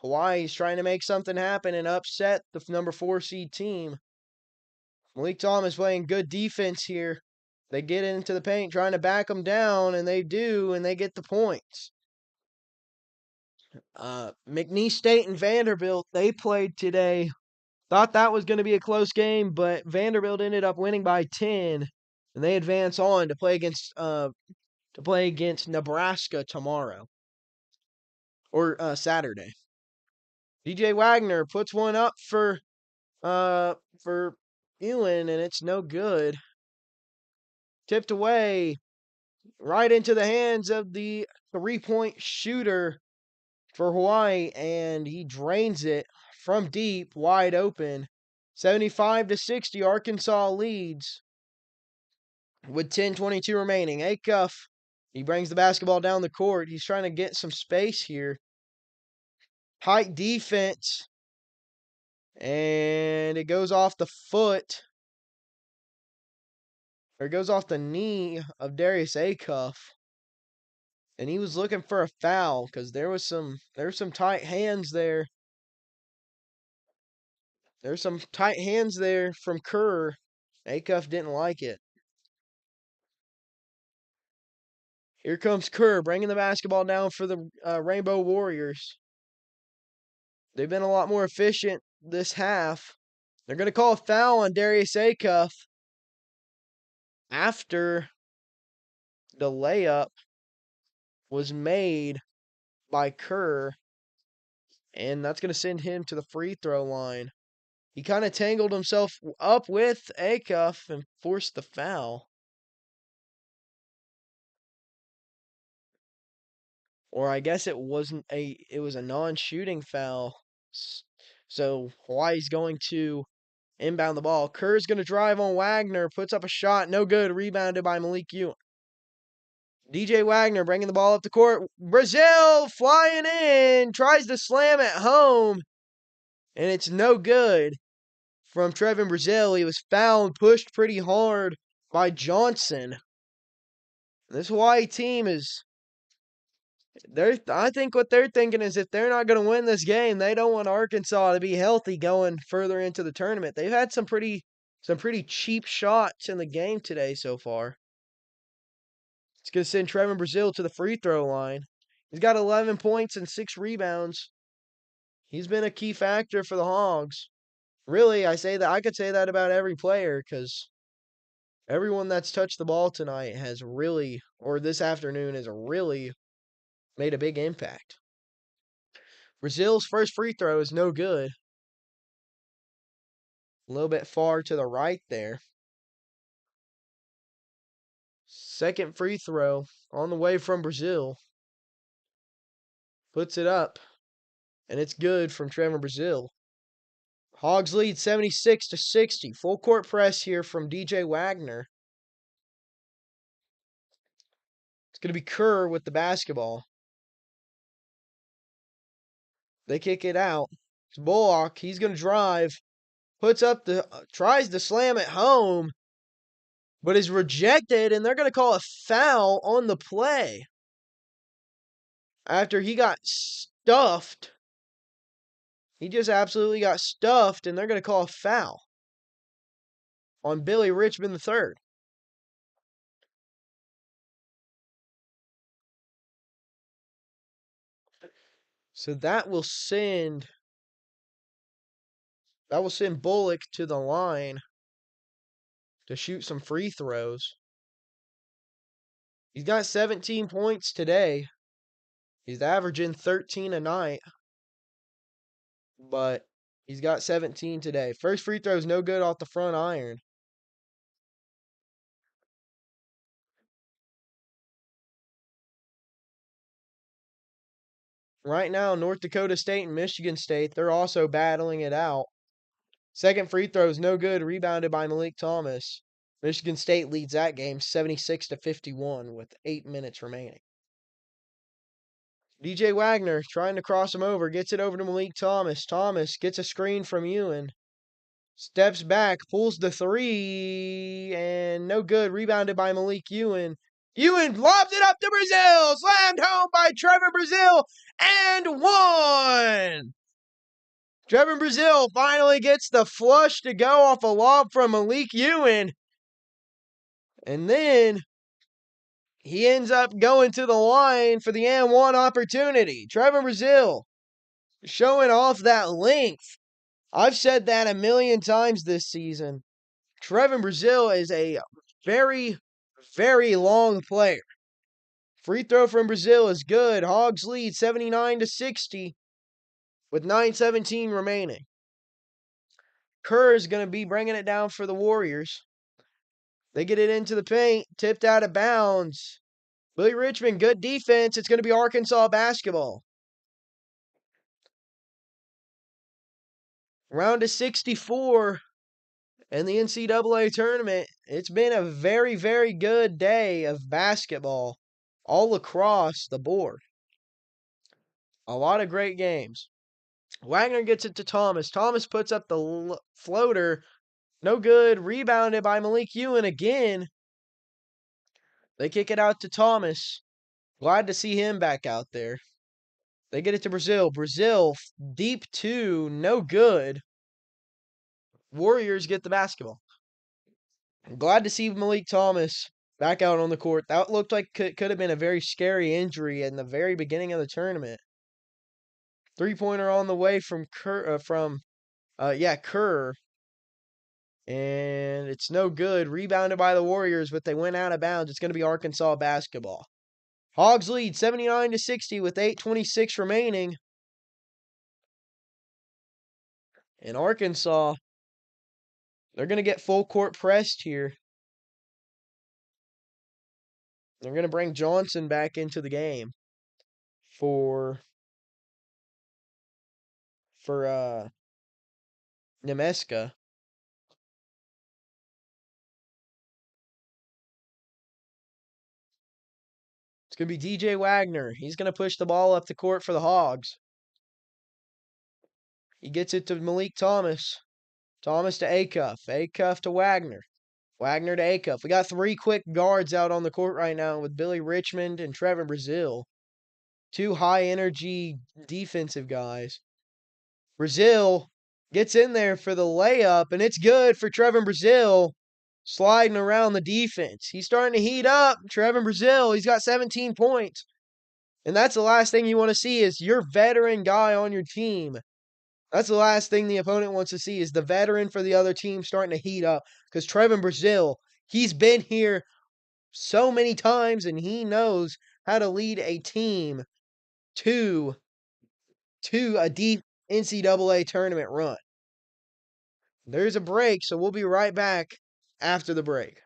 Hawaii's trying to make something happen and upset the number 4 seed team. Malik Thomas playing good defense here. They get into the paint trying to back them down, and they do, and they get the points. McNeese State and Vanderbilt, they played today. Thought that was going to be a close game, but Vanderbilt ended up winning by 10, and they advance on to play against Nebraska tomorrow or Saturday. DJ Wagner puts one up for Ewan, and it's no good. Tipped away right into the hands of the 3-point shooter for Hawaii, and he drains it from deep, wide open. 75-60, Arkansas leads with 10:22 remaining. Acuff, he brings the basketball down the court. He's trying to get some space here. Tight defense, and it goes off the foot. Or it goes off the knee of Darius Acuff. And he was looking for a foul because there were some tight hands there. There's some tight hands there from Kerr. Acuff didn't like it. Here comes Kerr bringing the basketball down for the Rainbow Warriors. They've been a lot more efficient this half. They're going to call a foul on Darius Acuff after the layup was made by Kerr, and that's going to send him to the free throw line. He kind of tangled himself up with Acuff and forced the foul. Or I guess it was a non-shooting foul. So Hawaii's going to inbound the ball. Kerr's going to drive on Wagner, puts up a shot, no good, rebounded by Malik Ewan. DJ Wagner bringing the ball up the court. Brazil flying in, tries to slam it home, and it's no good from Trevin Brazil. He was fouled, pushed pretty hard by Johnson. This Hawaii team I think what they're thinking is if they're not going to win this game, they don't want Arkansas to be healthy going further into the tournament. They've had some pretty cheap shots in the game today so far. It's going to send Trevin Brazil to the free throw line. He's got 11 points and 6 rebounds. He's been a key factor for the Hogs. Really, I could say that about every player because everyone that's touched the ball tonight this afternoon has really made a big impact. Brazil's first free throw is no good. A little bit far to the right there. Second free throw on the way from Brazil. Puts it up, and it's good from Trevor Brazil. Hogs lead 76-60. Full court press here from DJ Wagner. It's going to be Kerr with the basketball. They kick it out. It's Bullock. He's going to drive. Tries to slam it home, but is rejected, and they're going to call a foul on the play. After he got stuffed. He just absolutely got stuffed, and they're going to call a foul on Billy Richmond III. So that will send Bullock to the line to shoot some free throws. He's got 17 points today. He's averaging 13 a night, but he's got 17 today. First free throw is no good off the front iron. Right now, North Dakota State and Michigan State, they're also battling it out. Second free throw is no good, rebounded by Malik Thomas. Michigan State leads that game 76-51 with 8 minutes remaining. DJ Wagner trying to cross him over, gets it over to Malik Thomas. Thomas gets a screen from Ewan. Steps back, pulls the three, and no good. Rebounded by Malik Ewan. Ewan lobs it up to Brazil. Slammed home by Trevor Brazil, and one. Trevor Brazil finally gets the flush to go off a lob from Malik Ewan. And then he ends up going to the line for the and one opportunity. Trevor Brazil showing off that length. I've said that a million times this season. Trevor Brazil is a very, very long player. Free throw from Brazil is good. Hogs lead 79-60 with 9:17 remaining. Kerr is going to be bringing it down for the Warriors. They get it into the paint, tipped out of bounds. Billy Richmond, good defense. It's going to be Arkansas basketball. Round of 64 in the NCAA tournament. It's been a very, very good day of basketball all across the board. A lot of great games. Wagner gets it to Thomas. Thomas puts up the floater. No good. Rebounded by Malik Ewan again. They kick it out to Thomas. Glad to see him back out there. They get it to Brazil. Brazil, deep two, no good. Warriors get the basketball. I'm glad to see Malik Thomas back out on the court. That looked like could have been a very scary injury in the very beginning of the tournament. Three-pointer on the way from Kerr. Kerr. And it's no good. Rebounded by the Warriors, but they went out of bounds. It's going to be Arkansas basketball. Hogs lead 79-60 with 8:26 remaining. And Arkansas, they're going to get full court pressed here. They're going to bring Johnson back into the game for Nemeska. It's going to be DJ Wagner. He's going to push the ball up the court for the Hogs. He gets it to Malik Thomas. Thomas to Acuff. Acuff to Wagner. Wagner to Acuff. We got three quick guards out on the court right now with Billy Richmond and Trevor Brazil. Two high-energy defensive guys. Brazil gets in there for the layup, and it's good for Trevor Brazil sliding around the defense. He's starting to heat up. Trevor Brazil, he's got 17 points. And that's the last thing you want to see is your veteran guy on your team. That's the last thing the opponent wants to see is the veteran for the other team starting to heat up. Because Trevor Brazil, he's been here so many times, and he knows how to lead a team to a deep NCAA tournament run. There's a break, so we'll be right back after the break.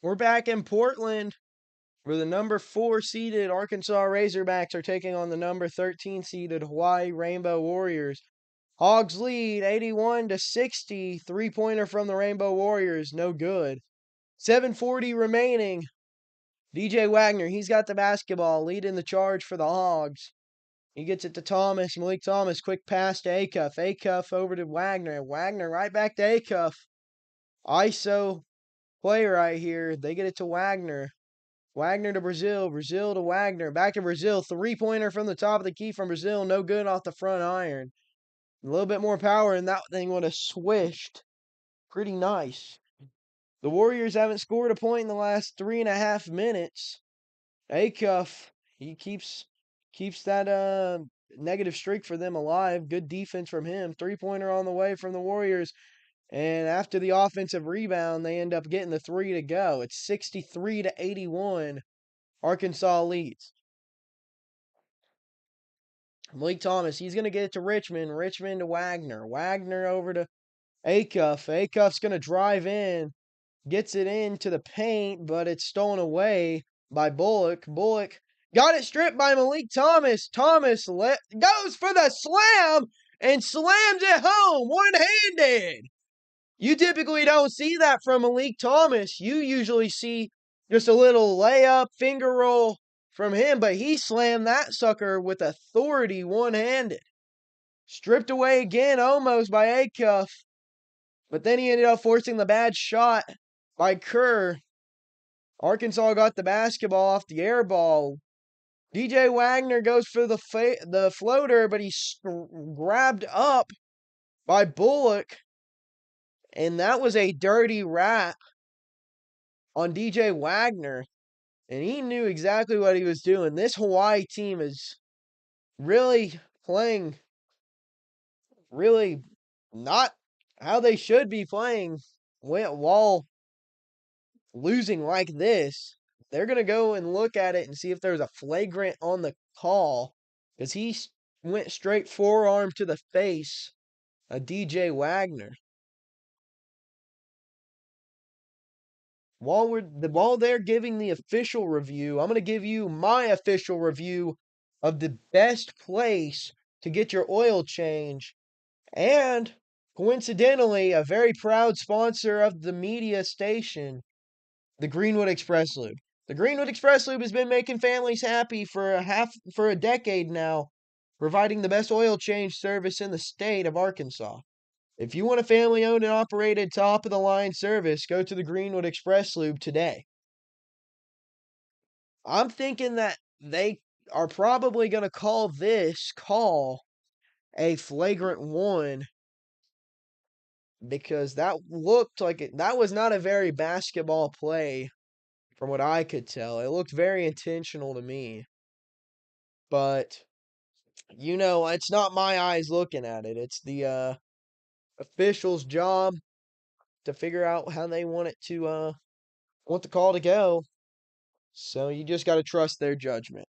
We're back in Portland, where the number 4 seeded Arkansas Razorbacks are taking on the number 13 seeded Hawaii Rainbow Warriors. Hogs lead 81-60. Three-pointer from the Rainbow Warriors, no good. 7:40 remaining. DJ Wagner, he's got the basketball, leading the charge for the Hogs. He gets it to Thomas. Malik Thomas, quick pass to Acuff. Acuff over to Wagner. Wagner right back to Acuff. ISO play right here. They get it to Wagner. Wagner to Brazil. Brazil to Wagner. Back to Brazil. Three-pointer from the top of the key from Brazil. No good off the front iron. A little bit more power, and that thing would have swished. Pretty nice. The Warriors haven't scored a point in the last 3.5 minutes. Acuff, he keeps that negative streak for them alive. Good defense from him. Three-pointer on the way from the Warriors. And after the offensive rebound, they end up getting the three to go. It's 63-81. Arkansas leads. Malik Thomas, he's going to get it to Richmond. Richmond to Wagner. Wagner over to Acuff. Acuff's going to drive in. Gets it into the paint, but it's stolen away by Bullock. Bullock got it stripped by Malik Thomas. Thomas goes for the slam and slams it home one-handed. You typically don't see that from Malik Thomas. You usually see just a little layup, finger roll from him, but he slammed that sucker with authority one-handed. Stripped away again almost by Acuff, but then he ended up forcing the bad shot by Kerr. Arkansas got the basketball off the air ball. DJ Wagner goes for the floater, but he's grabbed up by Bullock. And that was a dirty rap on DJ Wagner. And he knew exactly what he was doing. This Hawaii team is really playing really not how they should be playing while losing like this. They're going to go and look at it and see if there's a flagrant on the call, because he went straight forearm to the face of DJ Wagner. While they're giving the official review, I'm going to give you my official review of the best place to get your oil change, and coincidentally, a very proud sponsor of the media station, the Greenwood Express Lube. The Greenwood Express Lube has been making families happy for a decade now, providing the best oil change service in the state of Arkansas. If you want a family-owned and operated top-of-the-line service, go to the Greenwood Express Lube today. I'm thinking that they are probably going to call this call a flagrant one, because that looked like that was not a very basketball play from what I could tell. It looked very intentional to me. But, it's not my eyes looking at it. It's the official's job to figure out how they want the call to go. So you just got to trust their judgment.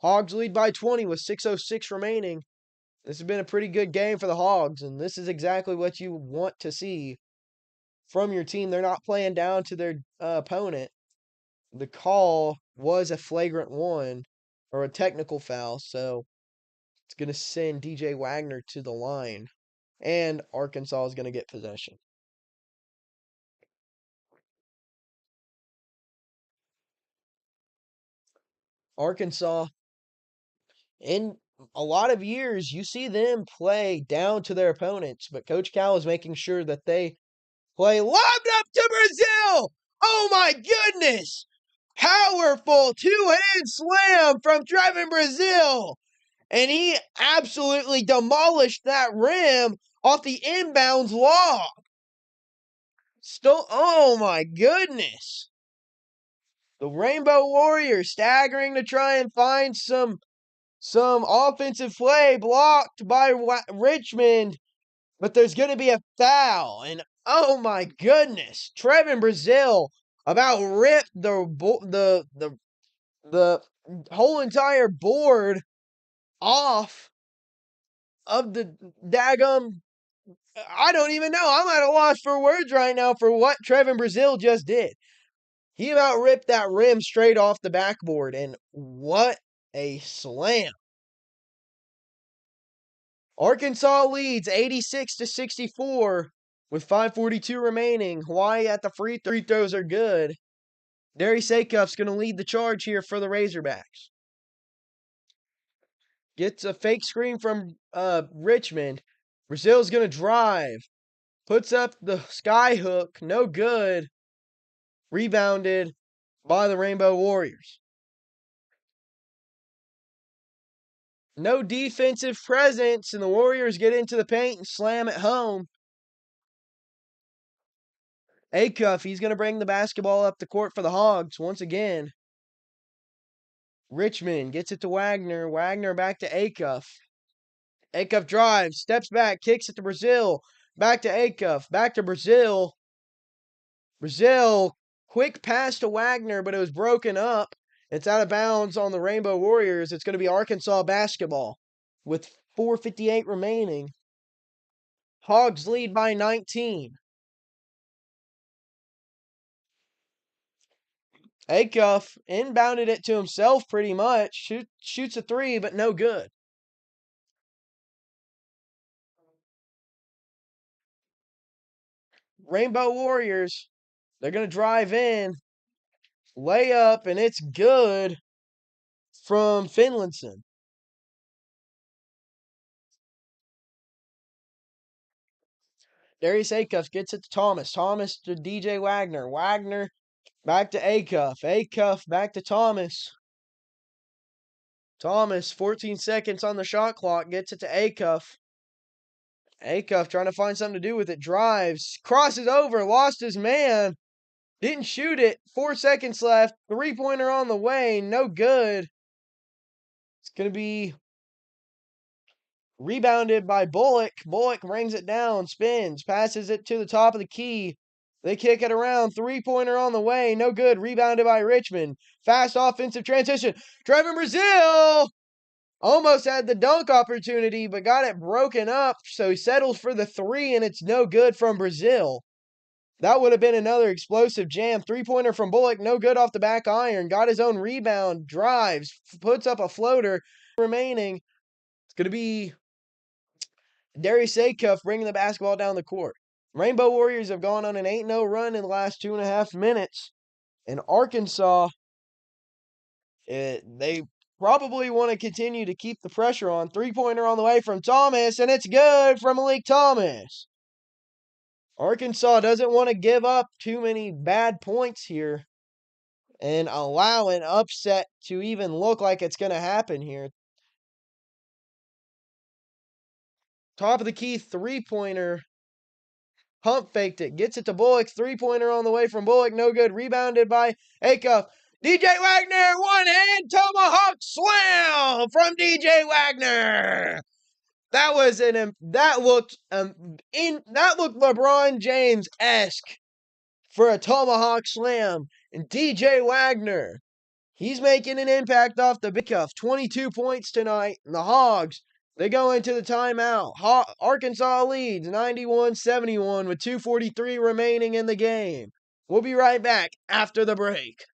Hogs lead by 20 with 6:06 remaining. This has been a pretty good game for the Hogs, and this is exactly what you want to see from your team. They're not playing down to their opponent. The call was a flagrant one, or a technical foul, so it's going to send DJ Wagner to the line, and Arkansas is going to get possession. Arkansas, in a lot of years, you see them play down to their opponents, but Coach Cal is making sure that they play lobbed up to Brazil. Oh my goodness! Powerful two-hand slam from Trevin Brazil. And he absolutely demolished that rim off the inbounds lob. Oh my goodness. The Rainbow Warriors staggering to try and find some offensive play, blocked by Richmond, but there's going to be a foul. And oh my goodness, Trevin Brazil about ripped the whole entire board off of the daggum. I don't even know. I'm at a loss for words right now for what Trevin Brazil just did. He about ripped that rim straight off the backboard, and what a slam. Arkansas leads 86-64 with 5:42 remaining. Hawaii at the free throws are good. Darius Acuff's going to lead the charge here for the Razorbacks. Gets a fake screen from Richmond. Brazil's going to drive. Puts up the sky hook. No good. Rebounded by the Rainbow Warriors. No defensive presence, and the Warriors get into the paint and slam it home. Acuff, he's going to bring the basketball up the court for the Hogs once again. Richmond gets it to Wagner. Wagner back to Acuff. Acuff drives, steps back, kicks it to Brazil. Back to Acuff, back to Brazil. Brazil, quick pass to Wagner, but it was broken up. It's out of bounds on the Rainbow Warriors. It's going to be Arkansas basketball with 4:58 remaining. Hogs lead by 19. Acuff inbounded it to himself pretty much. Shoots a three, but no good. Rainbow Warriors, they're going to drive in. Layup, and it's good from Finlandson. Darius Acuff gets it to Thomas. Thomas to DJ Wagner. Wagner back to Acuff. Acuff back to Thomas. Thomas, 14 seconds on the shot clock, gets it to Acuff. Acuff trying to find something to do with it. Drives, crosses over, lost his man. Didn't shoot it. 4 seconds left. Three-pointer on the way. No good. It's going to be rebounded by Bullock. Bullock brings it down, spins, passes it to the top of the key. They kick it around. Three-pointer on the way. No good. Rebounded by Richmond. Fast offensive transition. Driving Brazil. Almost had the dunk opportunity, but got it broken up. So he settles for the three, and it's no good from Brazil. That would have been another explosive jam. Three-pointer from Bullock. No good off the back iron. Got his own rebound. Drives. Puts up a floater. Remaining. It's going to be Darius Acuff bringing the basketball down the court. Rainbow Warriors have gone on an 8-0 run in the last 2.5 minutes. And Arkansas, they probably want to continue to keep the pressure on. Three-pointer on the way from Thomas, and it's good from Malik Thomas. Arkansas doesn't want to give up too many bad points here and allow an upset to even look like it's going to happen here. Top of the key three-pointer. Pump faked it. Gets it to Bullock. Three-pointer on the way from Bullock. No good. Rebounded by Acuff. DJ Wagner. One-hand tomahawk slam from DJ Wagner. That was that looked LeBron James-esque for a tomahawk slam. And DJ Wagner, he's making an impact off the big cuff. 22 points tonight. And the Hogs, they go into the timeout. Arkansas leads 91-71 with 2:43 remaining in the game. We'll be right back after the break.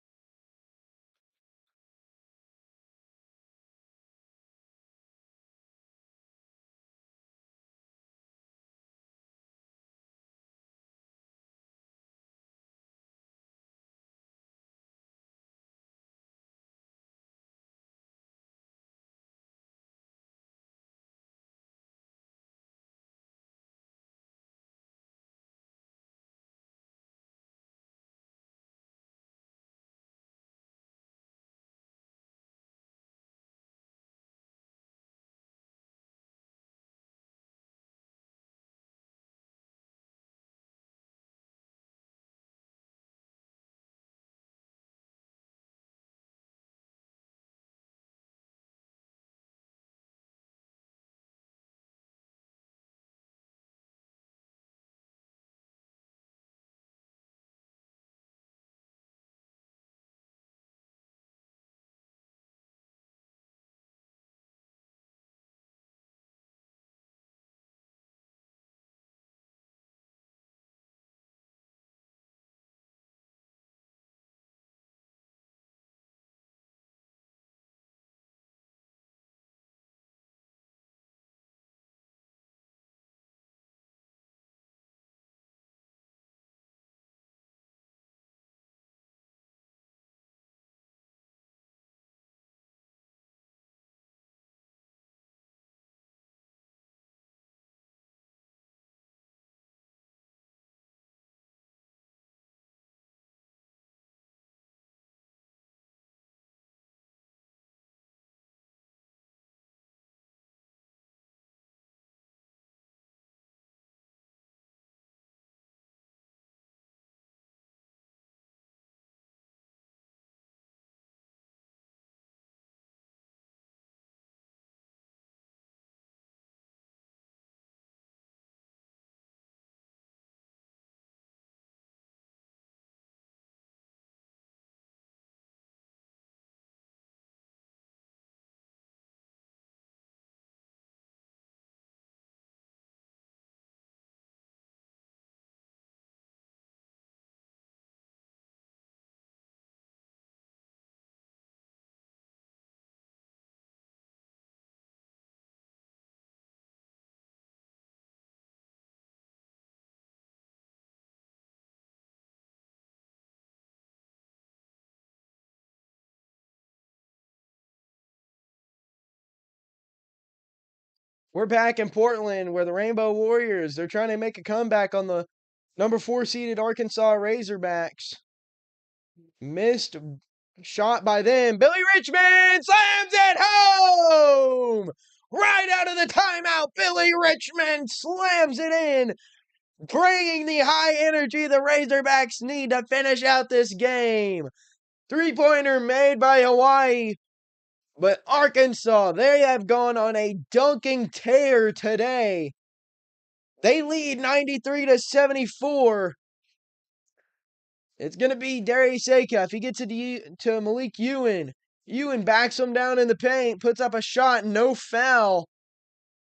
We're back in Portland where the Rainbow Warriors, they're trying to make a comeback on the number 4 seeded Arkansas Razorbacks. Missed shot by them. Billy Richmond slams it home! Right out of the timeout, Billy Richmond slams it in, bringing the high energy the Razorbacks need to finish out this game. Three-pointer made by Hawaii. But Arkansas, they have gone on a dunking tear today. They lead 93-74. It's going to be Darius Acuff. He gets it to Malik Ewan. Ewan backs him down in the paint, puts up a shot, no foul.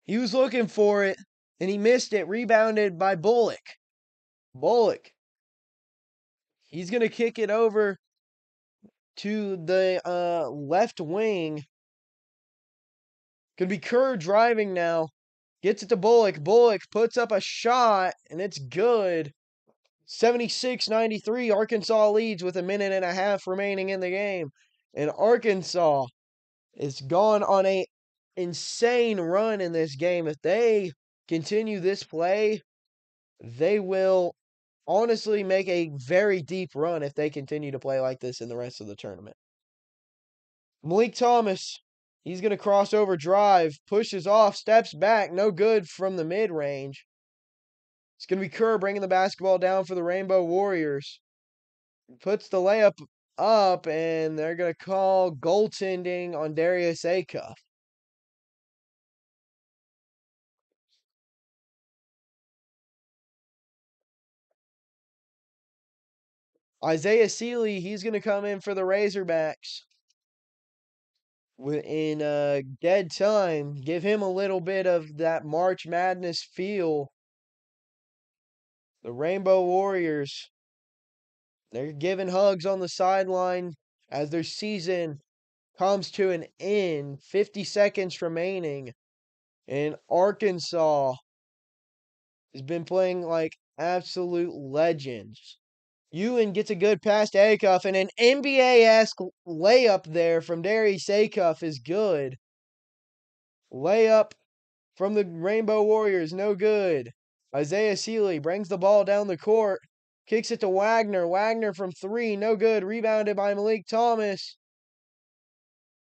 He was looking for it, and he missed it. Rebounded by Bullock. Bullock. He's going to kick it over to the left wing. Could be Kerr driving now. Gets it to Bullock. Bullock puts up a shot, and it's good. 76-93. Arkansas leads with a minute and a half remaining in the game. And Arkansas is gone on a insane run in this game. If they continue this play, they will honestly make a very deep run if they continue to play like this in the rest of the tournament. Malik Thomas, he's going to cross over drive, pushes off, steps back, no good from the mid-range. It's going to be Kerr bringing the basketball down for the Rainbow Warriors. Puts the layup up, and they're going to call goaltending on Darius Acuff. Isaiah Seeley, he's going to come in for the Razorbacks in dead time. Give him a little bit of that March Madness feel. The Rainbow Warriors, they're giving hugs on the sideline as their season comes to an end. 50 seconds remaining. And Arkansas has been playing like absolute legends. Ewan gets a good pass to Acuff, and an NBA-esque layup there from Darius Acuff is good. Layup from the Rainbow Warriors, no good. Isaiah Seeley brings the ball down the court, kicks it to Wagner. Wagner from three, no good. Rebounded by Malik Thomas.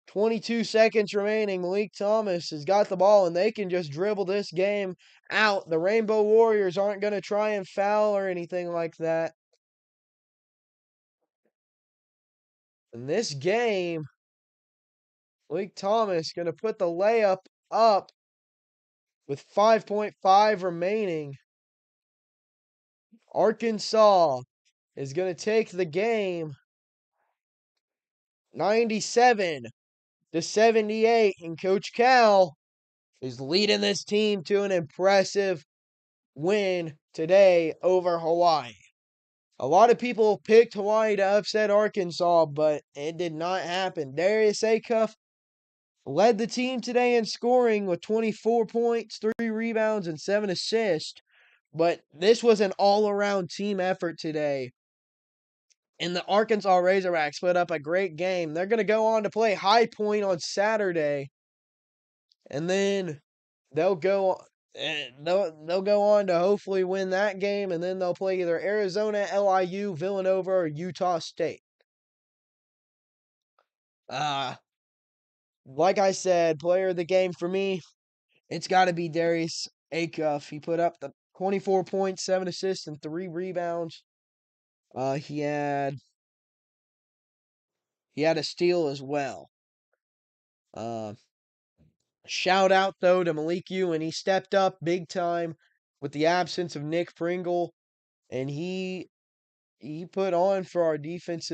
22 seconds remaining. Malik Thomas has got the ball, and they can just dribble this game out. The Rainbow Warriors aren't going to try and foul or anything like that. In this game, Malik Thomas going to put the layup up with 5.5 remaining. Arkansas is going to take the game 97-78, and Coach Cal is leading this team to an impressive win today over Hawaii. A lot of people picked Hawaii to upset Arkansas, but it did not happen. Darius Acuff led the team today in scoring with 24 points, 3 rebounds, and 7 assists. But this was an all-around team effort today. And the Arkansas Razorbacks put up a great game. They're going to go on to play High Point on Saturday. And then they'll go on to hopefully win that game, and then they'll play either Arizona, LIU, Villanova, or Utah State. Like I said, player of the game for me, it's got to be Darius Acuff. He put up the 24 points, 7 assists, and 3 rebounds. He had a steal as well. Shout out, though, to Malik Ewan. He stepped up big time with the absence of Nick Pringle, and he put on for our defense.